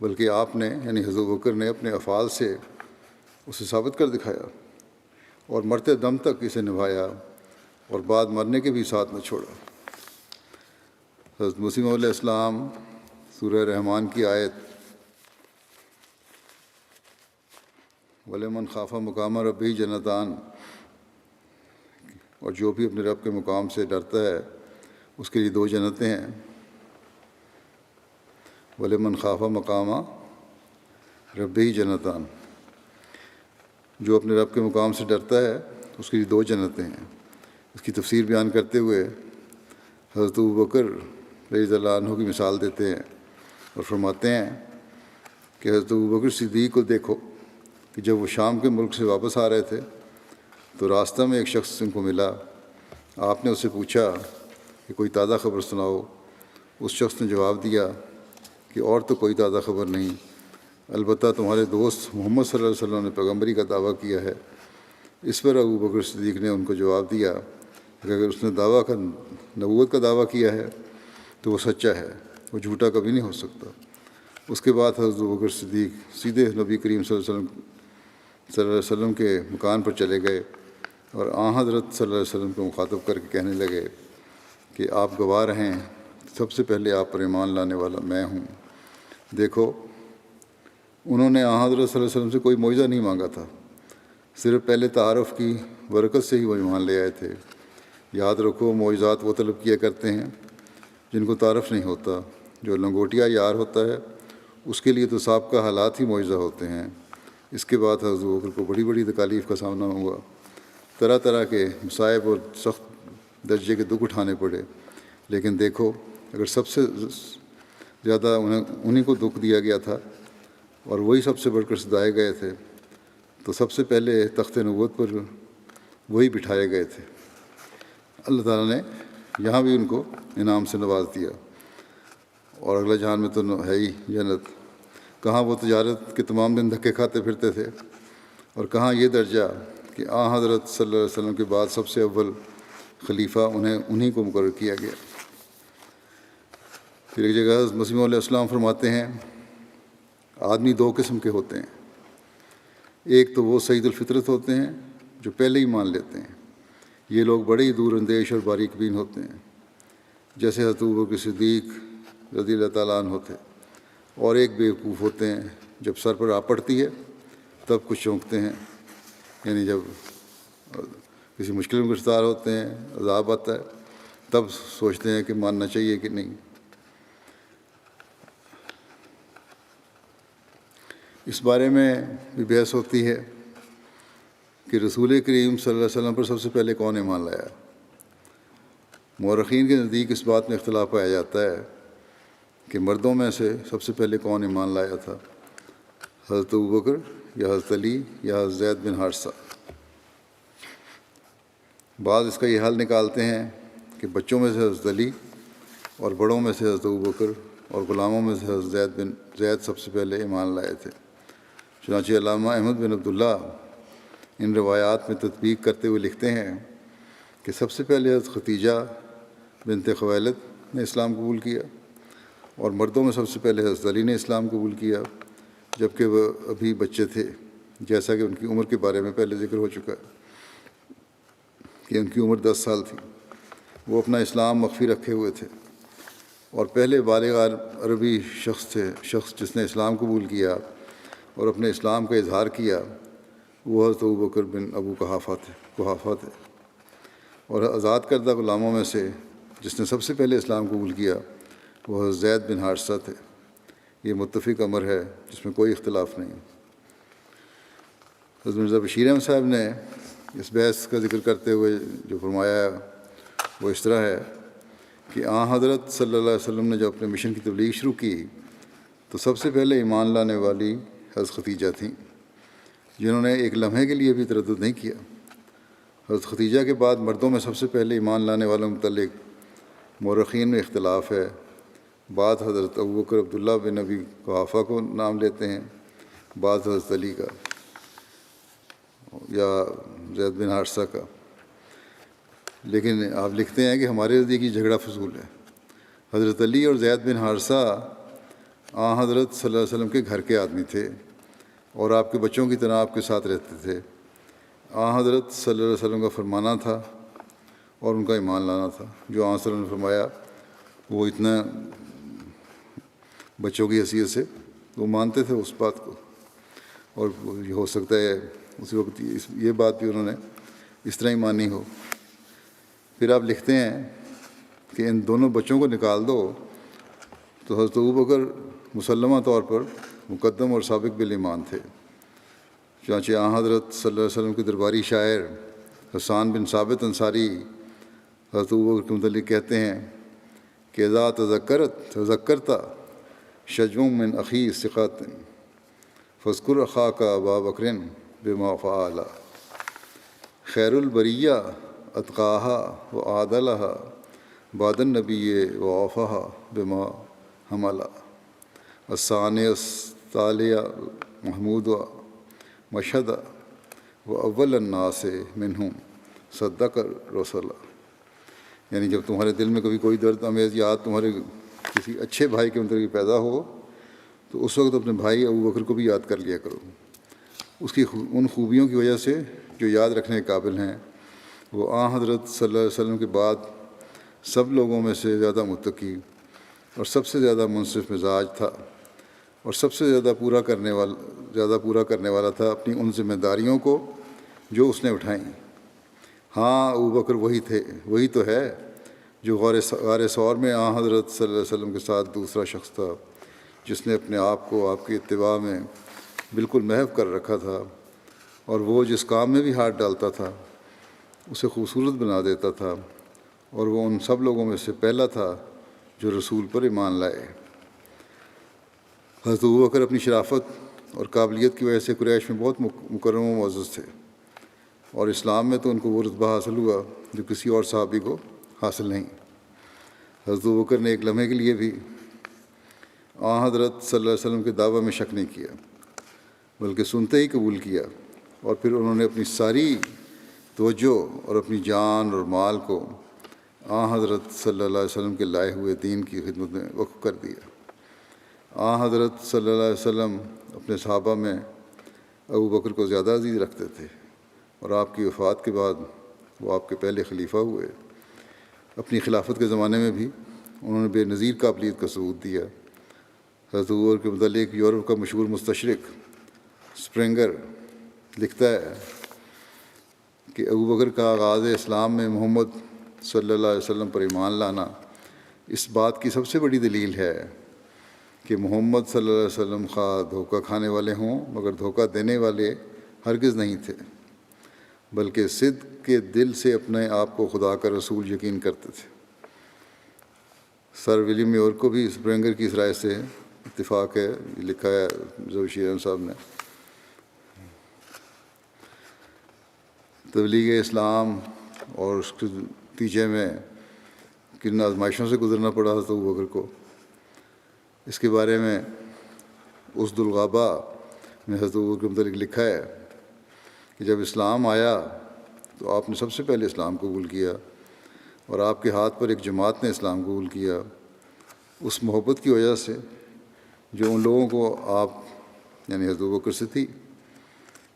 بلکہ آپ نے یعنی حضرت ابوبکر نے اپنے افعال سے اسے ثابت کر دکھایا اور مرتے دم تک اسے نبھایا، اور بعد مرنے کے بھی ساتھ نہ چھوڑا۔ حضرت مسیح علیہ السلام سورہ رحمان کی آیت وَلِمَنْ خَافَ مَقَامَ رَبِّهِ جَنَّتَانِ، اور جو بھی اپنے رب کے مقام سے ڈرتا ہے اس کے لیے دو جنتیں ہیں۔ وَلِمَنْ خَافَ مَقَامَ رَبِّهِ جَنَّتَانِ، جو اپنے رب کے مقام سے ڈرتا ہے اس کے لیے دو جنتیں ہیں۔ اس کی تفسیر بیان کرتے ہوئے حضرت ابوبکر رضی اللہ عنہ کی مثال دیتے ہیں اور فرماتے ہیں کہ حضرت ابوبکر صدیق کو دیکھو کہ جب وہ شام کے ملک سے واپس آ رہے تھے تو راستہ میں ایک شخص ان کو ملا۔ آپ نے اس سے پوچھا کہ کوئی تازہ خبر سناؤ۔ اس شخص نے جواب دیا کہ اور تو کوئی تازہ خبر نہیں، البتہ تمہارے دوست محمد صلی اللہ علیہ وسلم نے پیغمبری کا دعویٰ کیا ہے۔ اس پر ابوبکر صدیق نے ان کو جواب دیا کہ اگر اس نے نبوت کا دعویٰ کیا ہے تو وہ سچا ہے، وہ جھوٹا کبھی نہیں ہو سکتا۔ اس کے بعد حضرت ابوبکر صدیق سیدھے نبی کریم صلی اللہ علیہ وسلم کے مکان پر چلے گئے اور حضرت صلی اللہ علیہ وسلم کو مخاطب کر کے کہنے لگے کہ آپ گواہ رہیں، سب سے پہلے آپ پر ایمان لانے والا میں ہوں۔ دیکھو، انہوں نے حضرت صلی اللہ علیہ وسلم سے کوئی معجزہ نہیں مانگا تھا، صرف پہلے تعارف کی برکت سے ہی وہ ایمان لے آئے تھے۔ یاد رکھو، معجزات وہ طلب کیا کرتے ہیں جن کو تعارف نہیں ہوتا۔ جو لنگوٹیا یار ہوتا ہے اس کے لیے تو سابقہ حالات ہی معجزہ ہوتے ہیں۔ اس کے بعد حضرت ابوبکر کو بڑی بڑی تکالیف کا سامنا ہوا، طرح طرح کے مصائب اور سخت درجے کے دکھ اٹھانے پڑے۔ لیکن دیکھو، اگر سب سے زیادہ انہیں کو دکھ دیا گیا تھا اور وہی سب سے بڑھ کر سجائے گئے تھے، تو سب سے پہلے تخت نبوت پر وہی بٹھائے گئے تھے۔ اللہ تعالیٰ نے یہاں بھی ان کو انعام سے نواز دیا، اور اگلا جہان میں تو ہے ہی جنت۔ کہاں وہ تجارت کے تمام دن دھکے کھاتے پھرتے تھے، اور کہاں یہ درجہ کہ حضرت صلی اللہ علیہ وسلم کے بعد سب سے اول خلیفہ انہیں کو مقرر کیا گیا۔ پھر ایک جگہ حضرت مسیح علیہ السلام فرماتے ہیں آدمی دو قسم کے ہوتے ہیں، ایک تو وہ سعید الفطرت ہوتے ہیں جو پہلے ہی مان لیتے ہیں، یہ لوگ بڑے ہی دور اندیش اور باریک بین ہوتے ہیں، جیسے حضرت ابوبکر صدیق رضی اللہ تعالیٰ عنہ ہوتے، اور ایک بیوقوف ہوتے ہیں، جب سر پر آ پڑتی ہے تب کچھ چونکتے ہیں، یعنی جب کسی مشکل میں گرفتار ہوتے ہیں، عذاب آتا ہے، تب سوچتے ہیں کہ ماننا چاہیے کہ نہیں۔ اس بارے میں بھی بحث ہوتی ہے کہ رسول کریم صلی اللہ علیہ وسلم پر سب سے پہلے کون ایمان لایا۔ مورخین کے نزدیک اس بات میں اختلاف پایا جاتا ہے کہ مردوں میں سے سب سے پہلے کون ایمان لایا تھا، حضرت ابوبکر یا حضرت علی یا حضرت زید بن حارثہ۔ بعض اس کا یہ حل نکالتے ہیں کہ بچوں میں سے حضرت علی اور بڑوں میں سے حضرت ابوبکر اور غلاموں میں سے حضرت زید سب سے پہلے ایمان لائے تھے۔ چنانچہ علامہ احمد بن عبداللہ ان روایات میں تطبیق کرتے ہوئے لکھتے ہیں کہ سب سے پہلے حضرت ختیجہ بنت خویلد نے اسلام قبول کیا، اور مردوں میں سب سے پہلے حضرت علی نے اسلام قبول کیا جبکہ وہ ابھی بچے تھے، جیسا کہ ان کی عمر کے بارے میں پہلے ذکر ہو چکا ہے کہ ان کی عمر 10 سال تھی۔ وہ اپنا اسلام مخفی رکھے ہوئے تھے، اور پہلے بالغ عربی شخص جس نے اسلام قبول کیا اور اپنے اسلام کا اظہار کیا وہ حضرت ابوبکر بن ابو قحافہ تھے، اور آزاد کردہ غلاموں میں سے جس نے سب سے پہلے اسلام قبول کیا وہ حضرت زید بن حارثہ تھے۔ یہ متفق امر ہے جس میں کوئی اختلاف نہیں۔ حضرت مرزا بشیر احمد صاحب نے اس بحث کا ذکر کرتے ہوئے جو فرمایا ہے وہ اس طرح ہے کہ حضرت صلی اللہ علیہ وسلم نے جب اپنے مشن کی تبلیغ شروع کی تو سب سے پہلے ایمان لانے والی حضرت ختیجہ تھیں، جنہوں نے ایک لمحے کے لیے بھی تردد نہیں کیا۔ حضرت ختیجہ کے بعد مردوں میں سب سے پہلے ایمان لانے والوں متعلق مورخین میں اختلاف ہے۔ بعض حضرت ابوبکر عبداللہ بن ابی قحافہ کو نام لیتے ہیں، بعض حضرت علی کا یا زید بن حارثہ کا، لیکن آپ لکھتے ہیں کہ ہمارے نزدیک یہ جھگڑا فضول ہے۔ حضرت علی اور زید بن حارثہ حضرت صلی اللہ علیہ وسلم کے گھر کے آدمی تھے اور آپ کے بچوں کی طرح آپ کے ساتھ رہتے تھے۔ حضرت صلی اللہ علیہ وسلم کا فرمانا تھا اور ان کا ایمان لانا تھا۔ جو صلی اللہ علیہ وسلم نے فرمایا وہ اتنا بچوں کی حیثیت سے وہ مانتے تھے اس بات کو، اور یہ ہو سکتا ہے اسی وقت یہ بات بھی انہوں نے اس طرح ہی مانی ہو۔ پھر آپ لکھتے ہیں کہ ان دونوں بچوں کو نکال دو تو حضرت ابوبکر مسلمہ طور پر مقدم اور سابق بالایمان تھے۔ چنانچہ حضرت صلی اللہ علیہ وسلم کے درباری شاعر حسان بن ثابت انصاری حضرت ابوبکر کے متعلق کہتے ہیں کہ اذا تذکرتا شجع من اخی ثقات فاذکر اخاک ابا بکر بما فعل خیر البریہ اتقاها وعادلها بعد النبی وعفاها بما حمل الثانی التالیہ محمود مشہد واول الناس منہم صدق الرسول۔ یعنی جب تمہارے دل میں کبھی کوئی درد امیز یاد تمہارے کسی اچھے بھائی کے متعلق پیدا ہو تو اس وقت اپنے بھائی ابوبکر کو بھی یاد کر لیا کرو، اس کی ان خوبیوں کی وجہ سے جو یاد رکھنے کے قابل ہیں۔ وہ حضرت صلی اللہ علیہ وسلم کے بعد سب لوگوں میں سے زیادہ متقی اور سب سے زیادہ منصف مزاج تھا، اور سب سے زیادہ پورا کرنے والا تھا اپنی ان ذمہ داریوں کو جو اس نے اٹھائیں۔ ابوبکر وہی تو ہے جو غار ثور میں حضرت صلی اللہ علیہ وسلم کے ساتھ دوسرا شخص تھا، جس نے اپنے آپ کو آپ کی اتباع میں بالکل محو کر رکھا تھا، اور وہ جس کام میں بھی ہاتھ ڈالتا تھا اسے خوبصورت بنا دیتا تھا، اور وہ ان سب لوگوں میں سے پہلا تھا جو رسول پر ایمان لائے۔ حضرت ابوبکر اپنی شرافت اور قابلیت کی وجہ سے قریش میں بہت مکرم و معزز تھے، اور اسلام میں تو ان کو وہ رتبہ حاصل ہوا جو کسی اور صحابی کو حاصل نہیں۔ حضرت ابوبکر نے ایک لمحے کے لیے بھی حضرت صلی اللہ علیہ وسلم کے دعویٰ میں شک نہیں کیا، بلکہ سنتے ہی قبول کیا، اور پھر انہوں نے اپنی ساری توجہ اور اپنی جان اور مال کو حضرت صلی اللہ علیہ وسلم کے لائے ہوئے دین کی خدمت میں وقف کر دیا۔ حضرت صلی اللہ علیہ وسلم اپنے صحابہ میں ابوبکر کو زیادہ عزیز رکھتے تھے، اور آپ کی وفات کے بعد وہ آپ کے پہلے خلیفہ ہوئے۔ اپنی خلافت کے زمانے میں بھی انہوں نے بے نظیر قابلیت کا ثبوت دیا۔ حضرت ابوبکر کے متعلق یورپ کا مشہور مستشرق اسپرنگر لکھتا ہے کہ ابوبکر کا آغاز اسلام میں محمد صلی اللہ علیہ وسلم پر ایمان لانا اس بات کی سب سے بڑی دلیل ہے کہ محمد صلی اللہ علیہ وسلم خواہ دھوکہ کھانے والے ہوں مگر دھوکہ دینے والے ہرگز نہیں تھے، بلکہ صدق کے دل سے اپنے آپ کو خدا کا رسول یقین کرتے تھے۔ سر ولیم میور کو بھی اسپرینگر کی اس رائے سے اتفاق ہے، لکھا ہے ظفر احمد صاحب نے۔ تبلیغ اسلام اور اس کے نتیجے میں کن آزمائشوں سے گزرنا پڑا حضرت ابوبکر کو، اس کے بارے میں اسد الغابہ میں حضرت ابوبکر کے متعلق لکھا ہے کہ جب اسلام آیا تو آپ نے سب سے پہلے اسلام قبول کیا، اور آپ کے ہاتھ پر ایک جماعت نے اسلام قبول کیا، اس محبت کی وجہ سے جو ان لوگوں کو آپ یعنی حضرت ابوبکر سے تھی،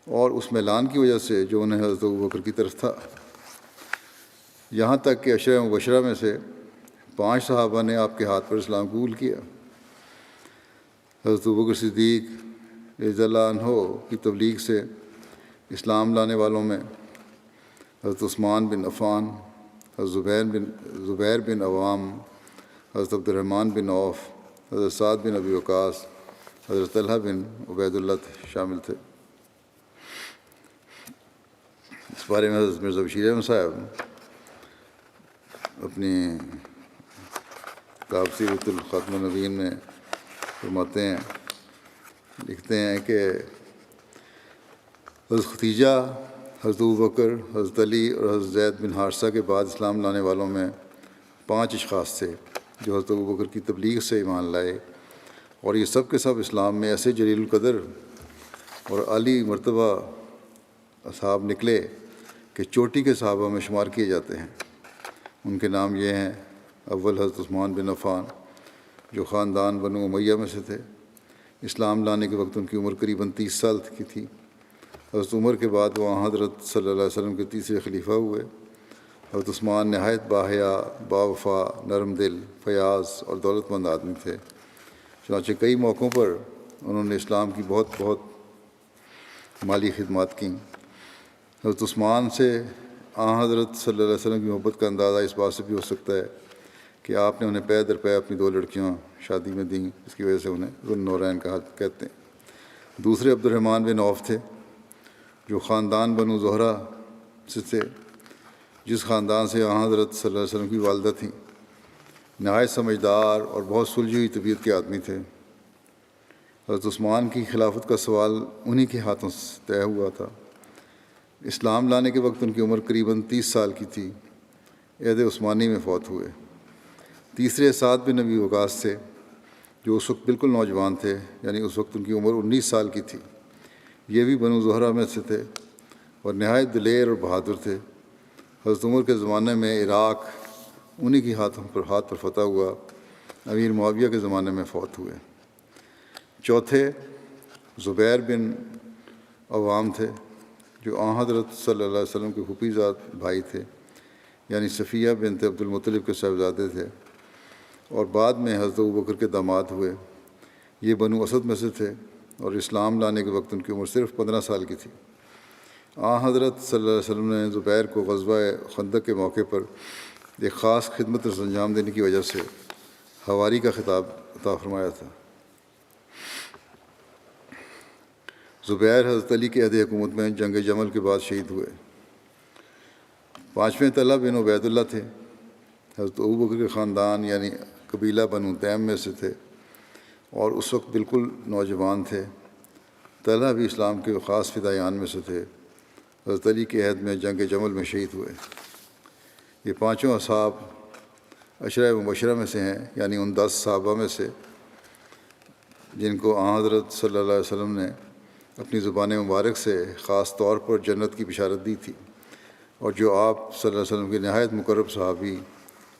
اور اس میلان کی وجہ سے جو انہیں حضرت ابوبکر کی طرف تھا، یہاں تک کہ عشرہ مبشرہ میں سے 5 صحابہ نے آپ کے ہاتھ پر اسلام قبول کیا۔ حضرت ابوبکر صدیق رضی اللہ عنہ کی تبلیغ سے اسلام لانے والوں میں حضرت عثمان بن عفان، حضرت زبیر بن عوام، حضرت عبد الرحمن بن عوف، حضرت سعد بن ابی وقاص، حضرت طلحہ بن عبید اللہ شامل تھے۔ اس بارے میں حضرت مرزا بشیر احمد صاحب اپنی کتاب سیرۃ الخاتم النبیین میں فرماتے ہیں، لکھتے ہیں کہ حضرت ختیجہ، حضرت ابوبکر، حضرت علی اور حضرت زید بن حارثہ کے بعد اسلام لانے والوں میں 5 اشخاص تھے جو حضرت ابوبکر کی تبلیغ سے ایمان لائے، اور یہ سب کے سب اسلام میں ایسے جلیل القدر اور عالی مرتبہ اصحاب نکلے کہ چوٹی کے صحابہ میں شمار کیے جاتے ہیں۔ ان کے نام یہ ہیں: اول حضرت عثمان بن عفان جو خاندان بنو امیہ میں سے تھے، اسلام لانے کے وقت ان کی عمر قریباً 30 سال کی تھی۔ حضرت عمر کے بعد وہ حضرت صلی اللہ علیہ وسلم کے تیسرے خلیفہ ہوئے۔ حضرت عثمان نہایت باحیا، باوفا، نرم دل، فیاض اور دولت مند آدمی تھے، چنانچہ کئی موقعوں پر انہوں نے اسلام کی بہت مالی خدمات کیں۔ حضرت عثمان سے حضرت صلی اللہ علیہ وسلم کی محبت کا اندازہ اس بات سے بھی ہو سکتا ہے کہ آپ نے انہیں پے در پے اپنی 2 لڑکیاں شادی میں دیں، اس کی وجہ سے انہیں ذو النورین کہتے ہیں۔ دوسرے عبد الرحمن بن عوف تھے جو خاندان بنو زہرہ سے تھے، جس خاندان سے حضرت صلی اللہ علیہ وسلم کی والدہ تھیں۔ نہایت سمجھدار اور بہت سلجھی ہوئی طبیعت کے آدمی تھے۔ حضرت عثمان کی خلافت کا سوال انہی کے ہاتھوں سے طے ہوا تھا۔ اسلام لانے کے وقت ان کی عمر قریباً 30 سال کی تھی، عہد عثمانی میں فوت ہوئے۔ تیسرے سعد بن ابی وقاص تھے جو اس وقت بالکل نوجوان تھے، یعنی اس وقت ان کی عمر 19 سال کی تھی۔ یہ بھی بنو زہرہ میں سے تھے اور نہایت دلیر اور بہادر تھے۔ حضرت عمر کے زمانے میں عراق انہی کی ہاتھ پر فتح ہوا، امیر معاویہ کے زمانے میں فوت ہوئے۔ چوتھے زبیر بن عوام تھے جو حضرت صلی اللہ علیہ وسلم کے پھوپھی زاد بھائی تھے، یعنی صفیہ بنت عبد المطلب کے صاحبزادے تھے، اور بعد میں حضرت ابوبکر کے داماد ہوئے۔ یہ بنو اسد میں سے تھے اور اسلام لانے کے وقت ان کی عمر صرف 15 سال کی تھی۔ حضرت صلی اللہ علیہ وسلم نے زبیر کو غزوہ خندق کے موقع پر ایک خاص خدمت انجام دینے کی وجہ سے حواری کا خطاب عطا فرمایا تھا۔ زبیر حضرت علی کے عہد حکومت میں جنگ جمل کے بعد شہید ہوئے۔ 5ویں طلحہ بن عبید اللہ تھے، حضرت ابوبکر کے خاندان یعنی قبیلہ بنو تیم میں سے تھے اور اس وقت بالکل نوجوان تھے۔ طلحہ بھی اسلام کے خاص فدائیان میں سے تھے، حضرت علی کے عہد میں جنگ جمل میں شہید ہوئے۔ یہ 5 اصحاب عشرہ مبشرہ میں سے ہیں، یعنی ان 10 صحابہ میں سے جن کو حضرت صلی اللہ علیہ وسلم نے اپنی زبان مبارک سے خاص طور پر جنت کی بشارت دی تھی، اور جو آپ صلی اللہ علیہ وسلم کے نہایت مقرب صحابی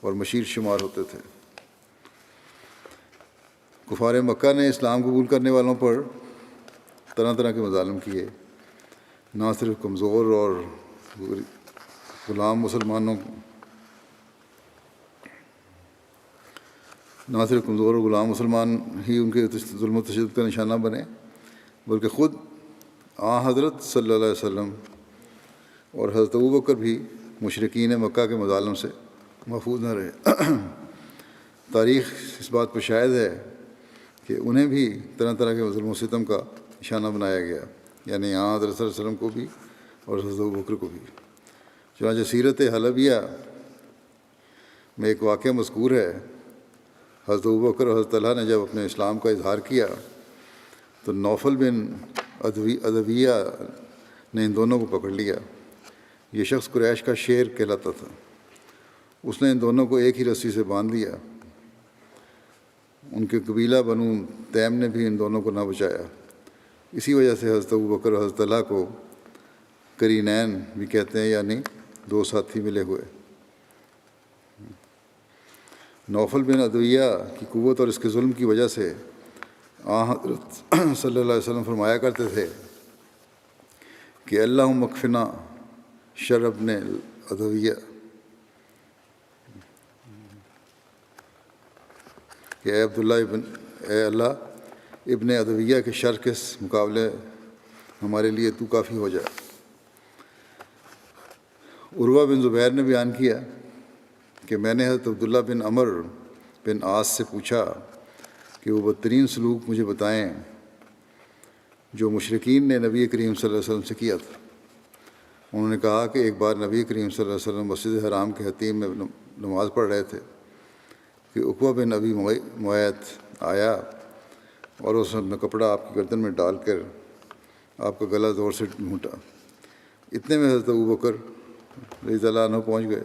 اور مشیر شمار ہوتے تھے۔ کفار مکہ نے اسلام قبول کرنے والوں پر طرح طرح کے مظالم کیے، نہ صرف کمزور اور غلام مسلمان ہی ان کے ظلم و تشدد کا نشانہ بنے، بلکہ خود حضرت صلی اللہ علیہ وسلم اور حضرت ابوبکر بھی مشرکین مکہ کے مظالم سے محفوظ نہ رہے۔ تاریخ اس بات پر شاہد ہے کہ انہیں بھی طرح طرح کے ظلم و ستم کا نشانہ بنایا گیا، یعنی یہاں حضرت صلی اللہ علیہ وسلم کو بھی اور حضرت ابوبکر کو بھی۔ چنانچہ سیرت حلبیہ میں ایک واقعہ مذکور ہے، حضرت ابوبکر اور حضرت طلحہ نے جب اپنے اسلام کا اظہار کیا تو نوفل بن ادویہ نے ان دونوں کو پکڑ لیا۔ یہ شخص قریش کا شیر کہلاتا تھا۔ اس نے ان دونوں کو ایک ہی رسی سے باندھ لیا۔ ان کے قبیلہ بنو تیم نے بھی ان دونوں کو نہ بچایا۔ اسی وجہ سے حضرت ابوبکر اور حضرت طلحہ کو قرینین بھی کہتے ہیں، یعنی دو ساتھی ملے ہوئے۔ نوفل بن ادویہ کی قوت اور اس کے ظلم کی وجہ سے حضرت صلی اللہ علیہ وسلم فرمایا کرتے تھے کہ اللہم اکفنا شر ابن ادویہ، کہ اے اللہ ابن ادویہ کے شر کے مقابلے ہمارے لیے تو کافی ہو جائے۔ عروہ بن زبیر نے بیان کیا کہ میں نے حضرت عبداللہ بن عمرو بن عاص سے پوچھا کہ وہ بدترین سلوک مجھے بتائیں جو مشرکین نے نبی کریم صلی اللہ علیہ وسلم سے کیا تھا۔ انہوں نے کہا کہ ایک بار نبی کریم صلی اللہ علیہ وسلم مسجد حرام کے حتیم میں نماز پڑھ رہے تھے کہ عقبہ بن ابی معیط آیا اور اس نے اپنا کپڑا آپ کی گردن میں ڈال کر آپ کا گلا زور سے ڈھونڈا۔ اتنے میں حضرت ابوبکر رضی اللہ عنہ پہنچ گئے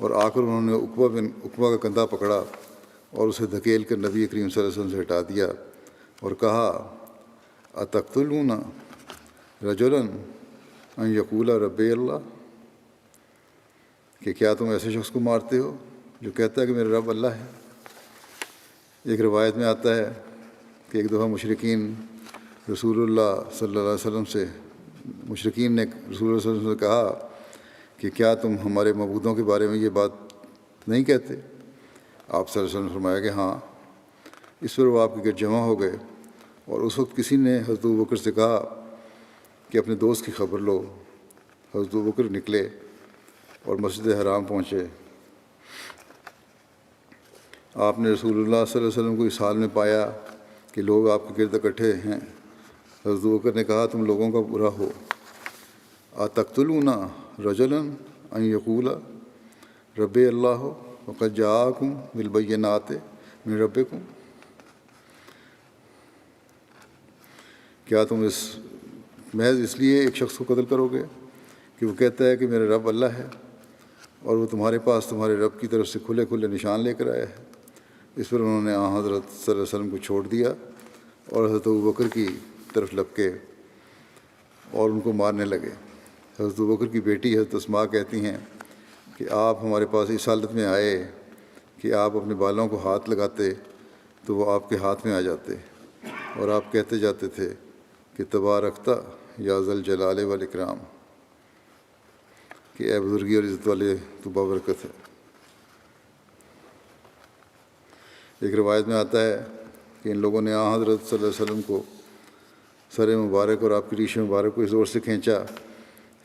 اور آ کر انہوں نے عقبہ کا کندھا پکڑا اور اسے دھکیل کر نبی کریم صلی اللہ علیہ وسلم سے ہٹا دیا اور کہا اتقتلون رجلا ان یقول ربی اللہ، کہ کیا تم ایسے شخص کو مارتے ہو جو کہتا ہے کہ میرا رب اللہ ہے۔ ایک روایت میں آتا ہے کہ ایک دفعہ مشرکین نے رسول اللہ صلی اللہ علیہ وسلم سے کہا کہ کیا تم ہمارے معبودوں کے بارے میں یہ بات نہیں کہتے؟ آپ صلی اللہ علیہ وسلم نے فرمایا کہ ہاں۔ اس پر وہ آپ کے گرد جمع ہو گئے اور اس وقت کسی نے حضرت ابوبکر سے کہا کہ اپنے دوست کی خبر لو۔ حضرت ابوبکر نکلے اور مسجد حرام پہنچے۔ آپ نے رسول اللہ صلی اللہ علیہ وسلم کو اس حال میں پایا کہ لوگ آپ کے گرد اکٹھے ہیں۔ حضرت ابوبکر نے کہا تم لوگوں کا برا ہو، اتقتلون رجلا ان یقول ربی اللہ وقد جاءکم بالبینات من ربکم، کیا تم محض اس لیے ایک شخص کو قتل کرو گے کہ وہ کہتا ہے کہ میرا رب اللہ ہے اور وہ تمہارے پاس تمہارے رب کی طرف سے کھلے کھلے نشان لے کر آیا ہے؟ اس پر انہوں نے حضرت صلی اللہ علیہ وسلم کو چھوڑ دیا اور حضرت ابوبکر کی طرف لپکے اور ان کو مارنے لگے۔ حضرت ابوبکر کی بیٹی حضرت اسماء کہتی ہیں کہ آپ ہمارے پاس اس حالت میں آئے کہ آپ اپنے بالوں کو ہاتھ لگاتے تو وہ آپ کے ہاتھ میں آ جاتے اور آپ کہتے جاتے تھے کہ تبارکتا یا ذل جلال والاکرام، کہ اے بزرگی اور عزت والے تو بابرکت ہے۔ ایک روایت میں آتا ہے کہ ان لوگوں نے حضرت صلی اللہ علیہ وسلم کو سر مبارک اور آپ کی ریش مبارک کو اس زور سے کھینچا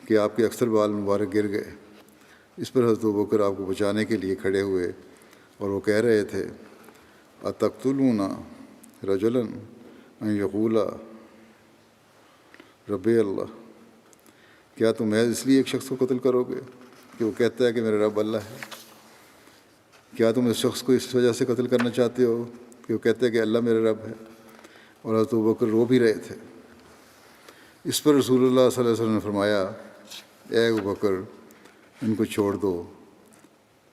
کہ آپ کے اکثر بال مبارک گر گئے۔ اس پر حضرت ابوبکر آپ کو بچانے کے لیے کھڑے ہوئے اور وہ کہہ رہے تھے اتقتلون رجلا ان یقول ربی اللہ، کیا تم محض اس لیے ایک شخص کو قتل کرو گے کہ وہ کہتا ہے کہ میرا رب اللہ ہے؟ کیا تم اس شخص کو اس وجہ سے قتل کرنا چاہتے ہو کہ وہ کہتے ہیں کہ اللہ میرا رب ہے؟ اور حضرت ابوبکر رو بھی رہے تھے۔ اس پر رسول اللہ صلی اللہ علیہ وسلم نے فرمایا اے ابوبکر ان کو چھوڑ دو،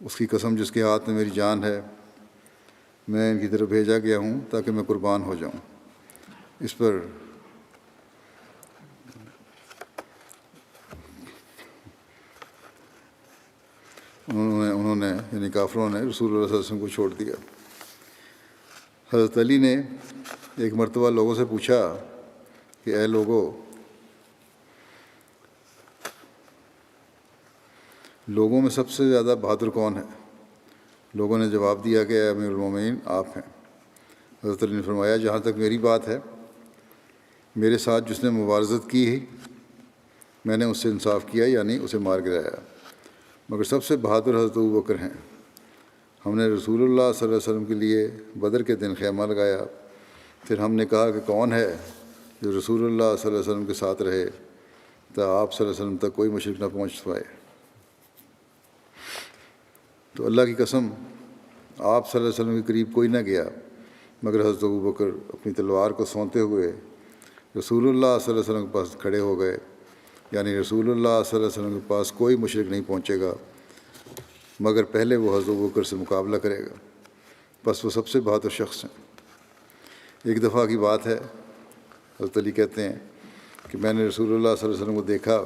اس کی قسم جس کے ہاتھ میں میری جان ہے، میں ان کی طرف بھیجا گیا ہوں تاکہ میں قربان ہو جاؤں۔ اس پر انہوں نے یعنی کافروں نے رسول اللہ صلی اللہ علیہ وسلم کو چھوڑ دیا۔ حضرت علی نے ایک مرتبہ لوگوں سے پوچھا کہ اے لوگوں میں سب سے زیادہ بہادر کون ہے؟ لوگوں نے جواب دیا کہ اے امیر المومنین آپ ہیں۔ حضرت علی نے فرمایا جہاں تک میری بات ہے، میرے ساتھ جس نے مبارزت کی میں نے اس سے انصاف کیا، یعنی اسے مار گرایا، مگر سب سے بہادر حضرت ابوبکر ہیں۔ ہم نے رسول اللہ صلی اللہ علیہ وسلم کے لیے بدر کے دن خیمہ لگایا پھر ہم نے کہا کہ کون ہے جو رسول اللہ صلی اللہ علیہ وسلم کے ساتھ رہے تا آپ صلی اللہ علیہ وسلم تک کوئی مشرک نہ پہنچ پائے؟ تو اللہ کی قسم آپ صلی اللہ علیہ وسلم کے قریب کوئی نہ گیا مگر حضرت ابوبکر اپنی تلوار کو سونتے ہوئے رسول اللہ صلی اللہ علیہ وسلم کے پاس کھڑے ہو گئے، یعنی رسول اللہ صلی اللہ علیہ وسلم کے پاس کوئی مشرک نہیں پہنچے گا مگر پہلے وہ حضرت ابوبکر سے مقابلہ کرے گا، بس وہ سب سے بہادر شخص ہیں۔ ایک دفعہ کی بات ہے، حضرت علی کہتے ہیں کہ میں نے رسول اللہ صلی اللہ علیہ وسلم کو دیکھا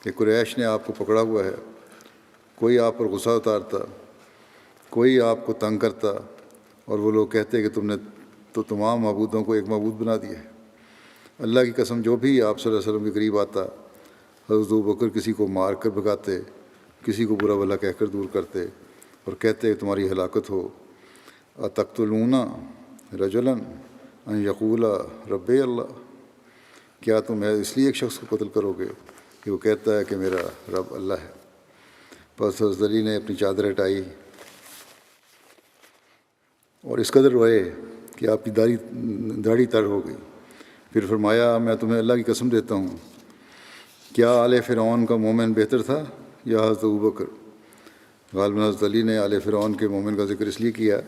کہ قریش نے آپ کو پکڑا ہوا ہے، کوئی آپ پر غصہ اتارتا، کوئی آپ کو تنگ کرتا، اور وہ لوگ کہتے کہ تم نے تو تمام معبودوں کو ایک معبود بنا دیا ہے۔ اللہ کی قسم جو بھی آپ صلی اللہ علیہ وسلم کے قریب آتا حضرت ابوبکر کسی کو مار کر بھگاتے، کسی کو برا بھلا کہہ کر دور کرتے اور کہتے کہ تمہاری ہلاکت ہو۔ اتقتلون رجلا ان یقول ربی اللہ، کیا تم اس لیے ایک شخص کو قتل کرو گے کہ وہ کہتا ہے کہ میرا رب اللہ ہے؟ بس حضرت علی نے اپنی چادر ہٹائی اور اس قدر روئے کہ آپ کی داڑھی تر ہو گئی۔ پھر فرمایا میں تمہیں اللہ کی قسم دیتا ہوں، کیا آل فرعون کا مومن بہتر تھا یا حضرت ابوبکر؟ غالباً حضرت علی نے آل فرعون کے مومن کا ذکر اس لیے کیا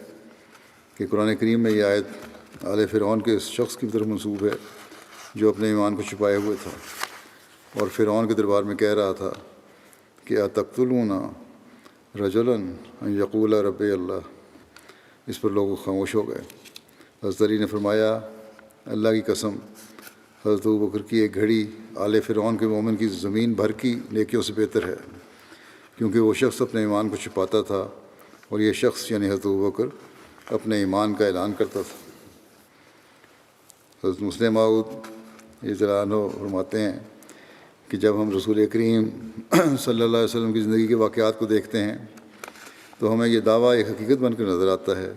کہ قرآن کریم میں یہ آیت آل فرعون کے اس شخص کی طرف منسوب ہے جو اپنے ایمان کو چھپائے ہوئے تھا اور فرعون کے دربار میں کہہ رہا تھا کہ اتقتلون رجلا ان یقول ربی اللہ۔ اس پر لوگ خاموش ہو گئے۔ حضرت علی نے فرمایا اللہ کی قسم حضرت ابوبکر کی ایک گھڑی آل فرعون کے مومن کی زمین بھر کی نیکیوں سے بہتر ہے، کیونکہ وہ شخص اپنے ایمان کو چھپاتا تھا اور یہ شخص یعنی حضرت ابوبکر اپنے ایمان کا اعلان کرتا تھا۔ حضرت مسلم موعود رضی اللہ عنہ فرماتے ہیں کہ جب ہم رسول کریم صلی اللہ علیہ وسلم کی زندگی کے واقعات کو دیکھتے ہیں تو ہمیں یہ دعویٰ ایک حقیقت بن کر نظر آتا ہے،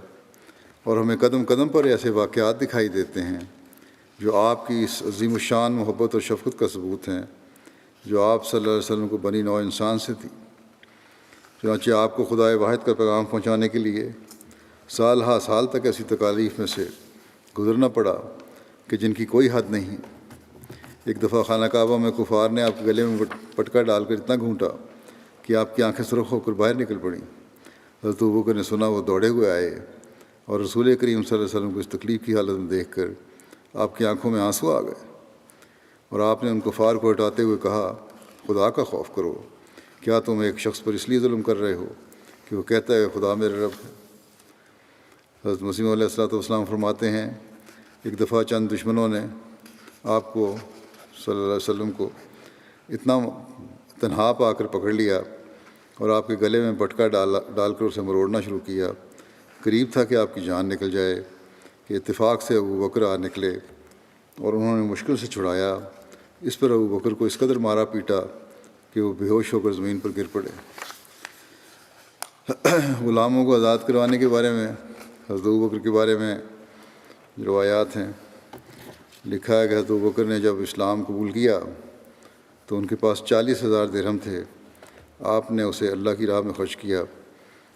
اور ہمیں قدم قدم پر ایسے واقعات دکھائی دیتے ہیں جو آپ کی اس عظیم الشان محبت اور شفقت کا ثبوت ہیں جو آپ صلی اللہ علیہ وسلم کو بنی نوع انسان سے تھی۔ چنانچہ آپ کو خدائے واحد کا پیغام پہنچانے کے لیے سال ہا سال تک ایسی تکالیف میں سے گزرنا پڑا کہ جن کی کوئی حد نہیں۔ ایک دفعہ خانہ کعبہ میں کفار نے آپ کے گلے میں پٹکا ڈال کر اتنا گھونٹا کہ آپ کی آنکھیں سرخ ہو کر باہر نکل پڑیں۔ حضرت ابوبکر نے سنا، وہ دوڑے ہوئے آئے اور رسول کریم صلی اللہ علیہ وسلم کو اس تکلیف کی حالت میں دیکھ کر آپ کی آنکھوں میں آنسو آ گئے، اور آپ نے ان کفار کو ہٹاتے ہوئے کہا خدا کا خوف کرو، کیا تم ایک شخص پر اس لیے ظلم کر رہے ہو کہ وہ کہتا ہے خدا میرا رب ہے؟ حضرت مسیح علیہ السلام فرماتے ہیں ایک دفعہ چند دشمنوں نے آپ کو صلی اللہ علیہ وسلم کو اتنا تنہا پا کر پکڑ لیا اور آپ کے گلے میں پٹکا ڈال کر اسے مروڑنا شروع کیا۔ قریب تھا کہ آپ کی جان نکل جائے کہ اتفاق سے ابوبکر آ نکلے اور انہوں نے مشکل سے چھڑایا۔ اس پر ابوبکر کو اس قدر مارا پیٹا کہ وہ بے ہوش ہو کر زمین پر گر پڑے۔ غلاموں کو آزاد کروانے کے بارے میں حضرت ابوبکر کے بارے میں روایات ہیں، لکھا ہے کہ حضرت ابوبکر نے جب اسلام قبول کیا تو ان کے پاس 40,000 درہم تھے۔ آپ نے اسے اللہ کی راہ میں خرچ کیا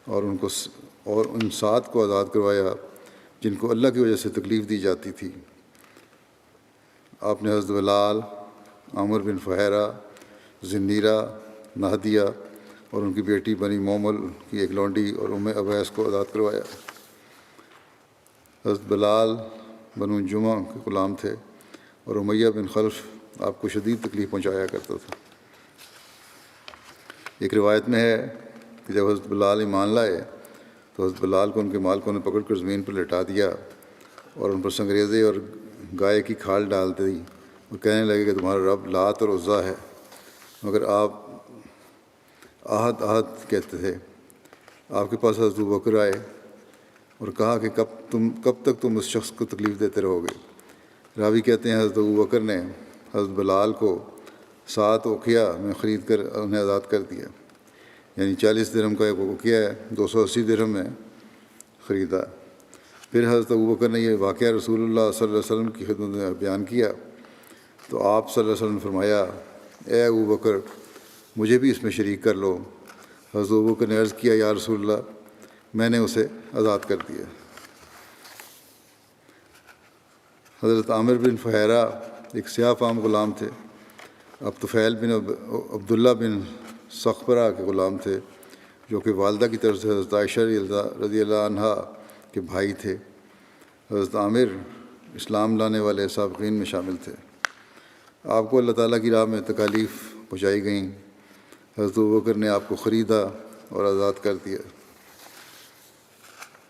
اور ان 7 کو آزاد کروایا جن کو اللہ کی وجہ سے تکلیف دی جاتی تھی۔ آپ نے حضرت بلال، عامر بن فہیرہ، زنیرہ، نہدیہ اور ان کی بیٹی بنی مومل کی ایک لونڈی اور ابیس کو آزاد کروایا۔ حضرت بلال بنو جمعہ کے غلام تھے اور امیہ بن خلف آپ کو شدید تکلیف پہنچایا کرتا تھا۔ ایک روایت میں ہے کہ جب حضرت بلال ایمان لائے تو حضرت بلال کو ان کے مالکوں نے پکڑ کر زمین پر لٹا دیا اور ان پر سنگریزے اور گائے کی کھال ڈال دی اور کہنے لگے کہ تمہارا رب لات اور عزا ہے، مگر آپ آہد کہتے تھے۔ آپ کے پاس حضرت ابوبکر آئے اور کہا کہ کب تک تم اس شخص کو تکلیف دیتے رہو گے؟ راوی کہتے ہیں حضرت ابوبکر نے حضرت بلال کو 7 اوقیہ میں خرید کر انہیں آزاد کر دیا، یعنی 40 درہم کا ایک اوقیہ ہے، 280 درہم میں خریدا۔ پھر حضرت ابوبکر نے یہ واقعہ رسول اللہ صلی اللہ علیہ وسلم کی خدمت میں بیان کیا تو آپ صلی اللہ علیہ وسلم نے فرمایا اے ابوبکر مجھے بھی اس میں شریک کر لو۔ حضرت ابوبکر نے عرض کیا یا رسول اللہ میں نے اسے آزاد کر دیا۔ حضرت عامر بن فہیرہ ایک سیاہ فام غلام تھے. اب طفیل بن عبداللہ بن سخبرہ کے غلام تھے جو کہ والدہ کی طرف سے حضرت عائشہ رضی اللہ عنہا کے بھائی تھے. حضرت عامر اسلام لانے والے سابقین میں شامل تھے. آپ کو اللہ تعالیٰ کی راہ میں تکالیف پہنچائی گئیں. حضرت ابوبکر نے آپ کو خریدا اور آزاد کر دیا.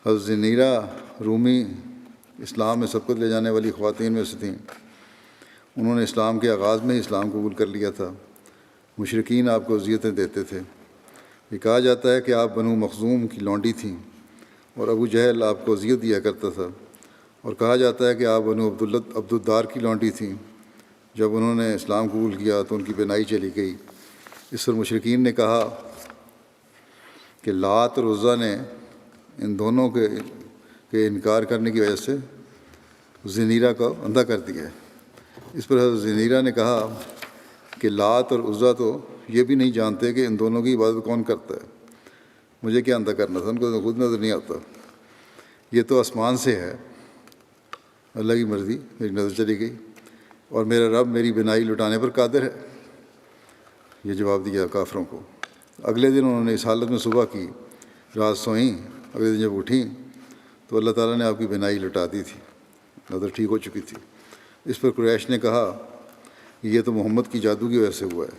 حضرت زنیرہ رومی اسلام میں سبقت لے جانے والی خواتین میں سے تھیں. انہوں نے اسلام کے آغاز میں ہی اسلام قبول کر لیا تھا. مشرکین آپ کو اذیتیں دیتے تھے. یہ کہا جاتا ہے کہ آپ بنو مخزوم کی لونڈی تھیں اور ابو جہل آپ کو اذیت دیا کرتا تھا. اور کہا جاتا ہے کہ آپ بنو عبدالدار کی لونڈی تھیں. جب انہوں نے اسلام قبول کیا تو ان کی بینائی چلی گئی. اس پر مشرکین نے کہا کہ لات اور عزیٰ نے ان دونوں کے انکار کرنے کی وجہ سے زنیرہ کو اندھا کر دیا ہے. اس پر حضرت زنیرہ نے کہا کہ لات اور عزیٰ تو یہ بھی نہیں جانتے کہ ان دونوں کی عبادت کون کرتا ہے. مجھے کیا اندھا کرنا تھا، ان کو خود نظر نہیں آتا. یہ تو آسمان سے ہے، اللہ کی مرضی، میری نظر چلی گئی اور میرا رب میری بینائی لٹانے پر قادر ہے. یہ جواب دیا کافروں کو. اگلے دن انہوں نے اس حالت میں صبح کی، رات سوئیں. اگلے دن جب اٹھیں تو اللہ تعالیٰ نے آپ کی بینائی لٹا دی تھی، نظر ٹھیک ہو چکی تھی. اس پر قریش نے کہا کہ یہ تو محمد کی جادو کی وجہ سے ہوا ہے.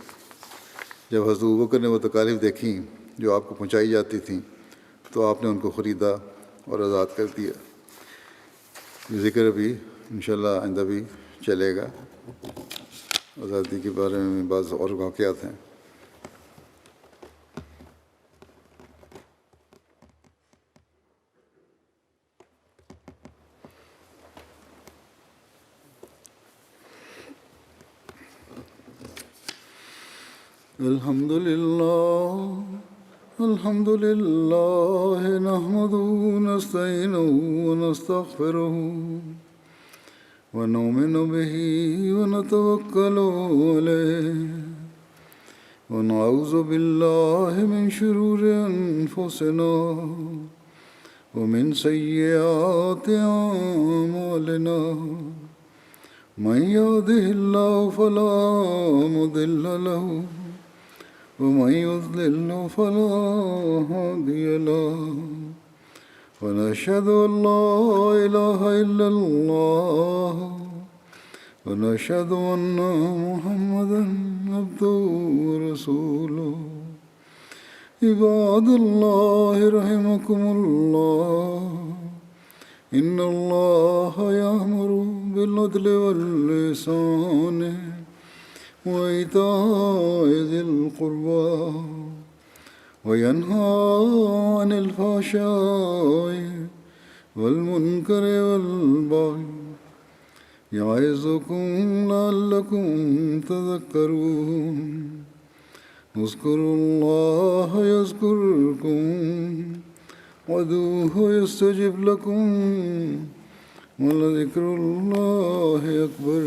جب حضرت ابوبکر نے وہ تکالیف دیکھیں جو آپ کو پہنچائی جاتی تھیں تو آپ نے ان کو خریدا اور آزاد کر دیا. یہ ذکر ابھی انشاءاللہ آئندہ بھی چلے گا. آزادی کے بارے میں بعض اور واقعات ہیں. الحمد للہ نحمده ونستعینه ونستغفره ونؤمن به ونتوکل علیہ ونعوذ باللہ من شرور انفسنا ومن سیئات اعمالنا من يهده الله فلا مضل له ومن يضلل فلا هادي له ونشهد أن لا إله إلا الله ونشهد أن محمدا عبده ورسوله. عباد الله رحمكم الله إن الله يأمر بالعدل والإحسان وإيتاء ذي القربى وينهى عن الفحشاء والمنكر والبغي يعظكم لعلكم تذكرون. اذكروا الله يذكركم وادعوه يستجب لكم ولذكر الله أكبر.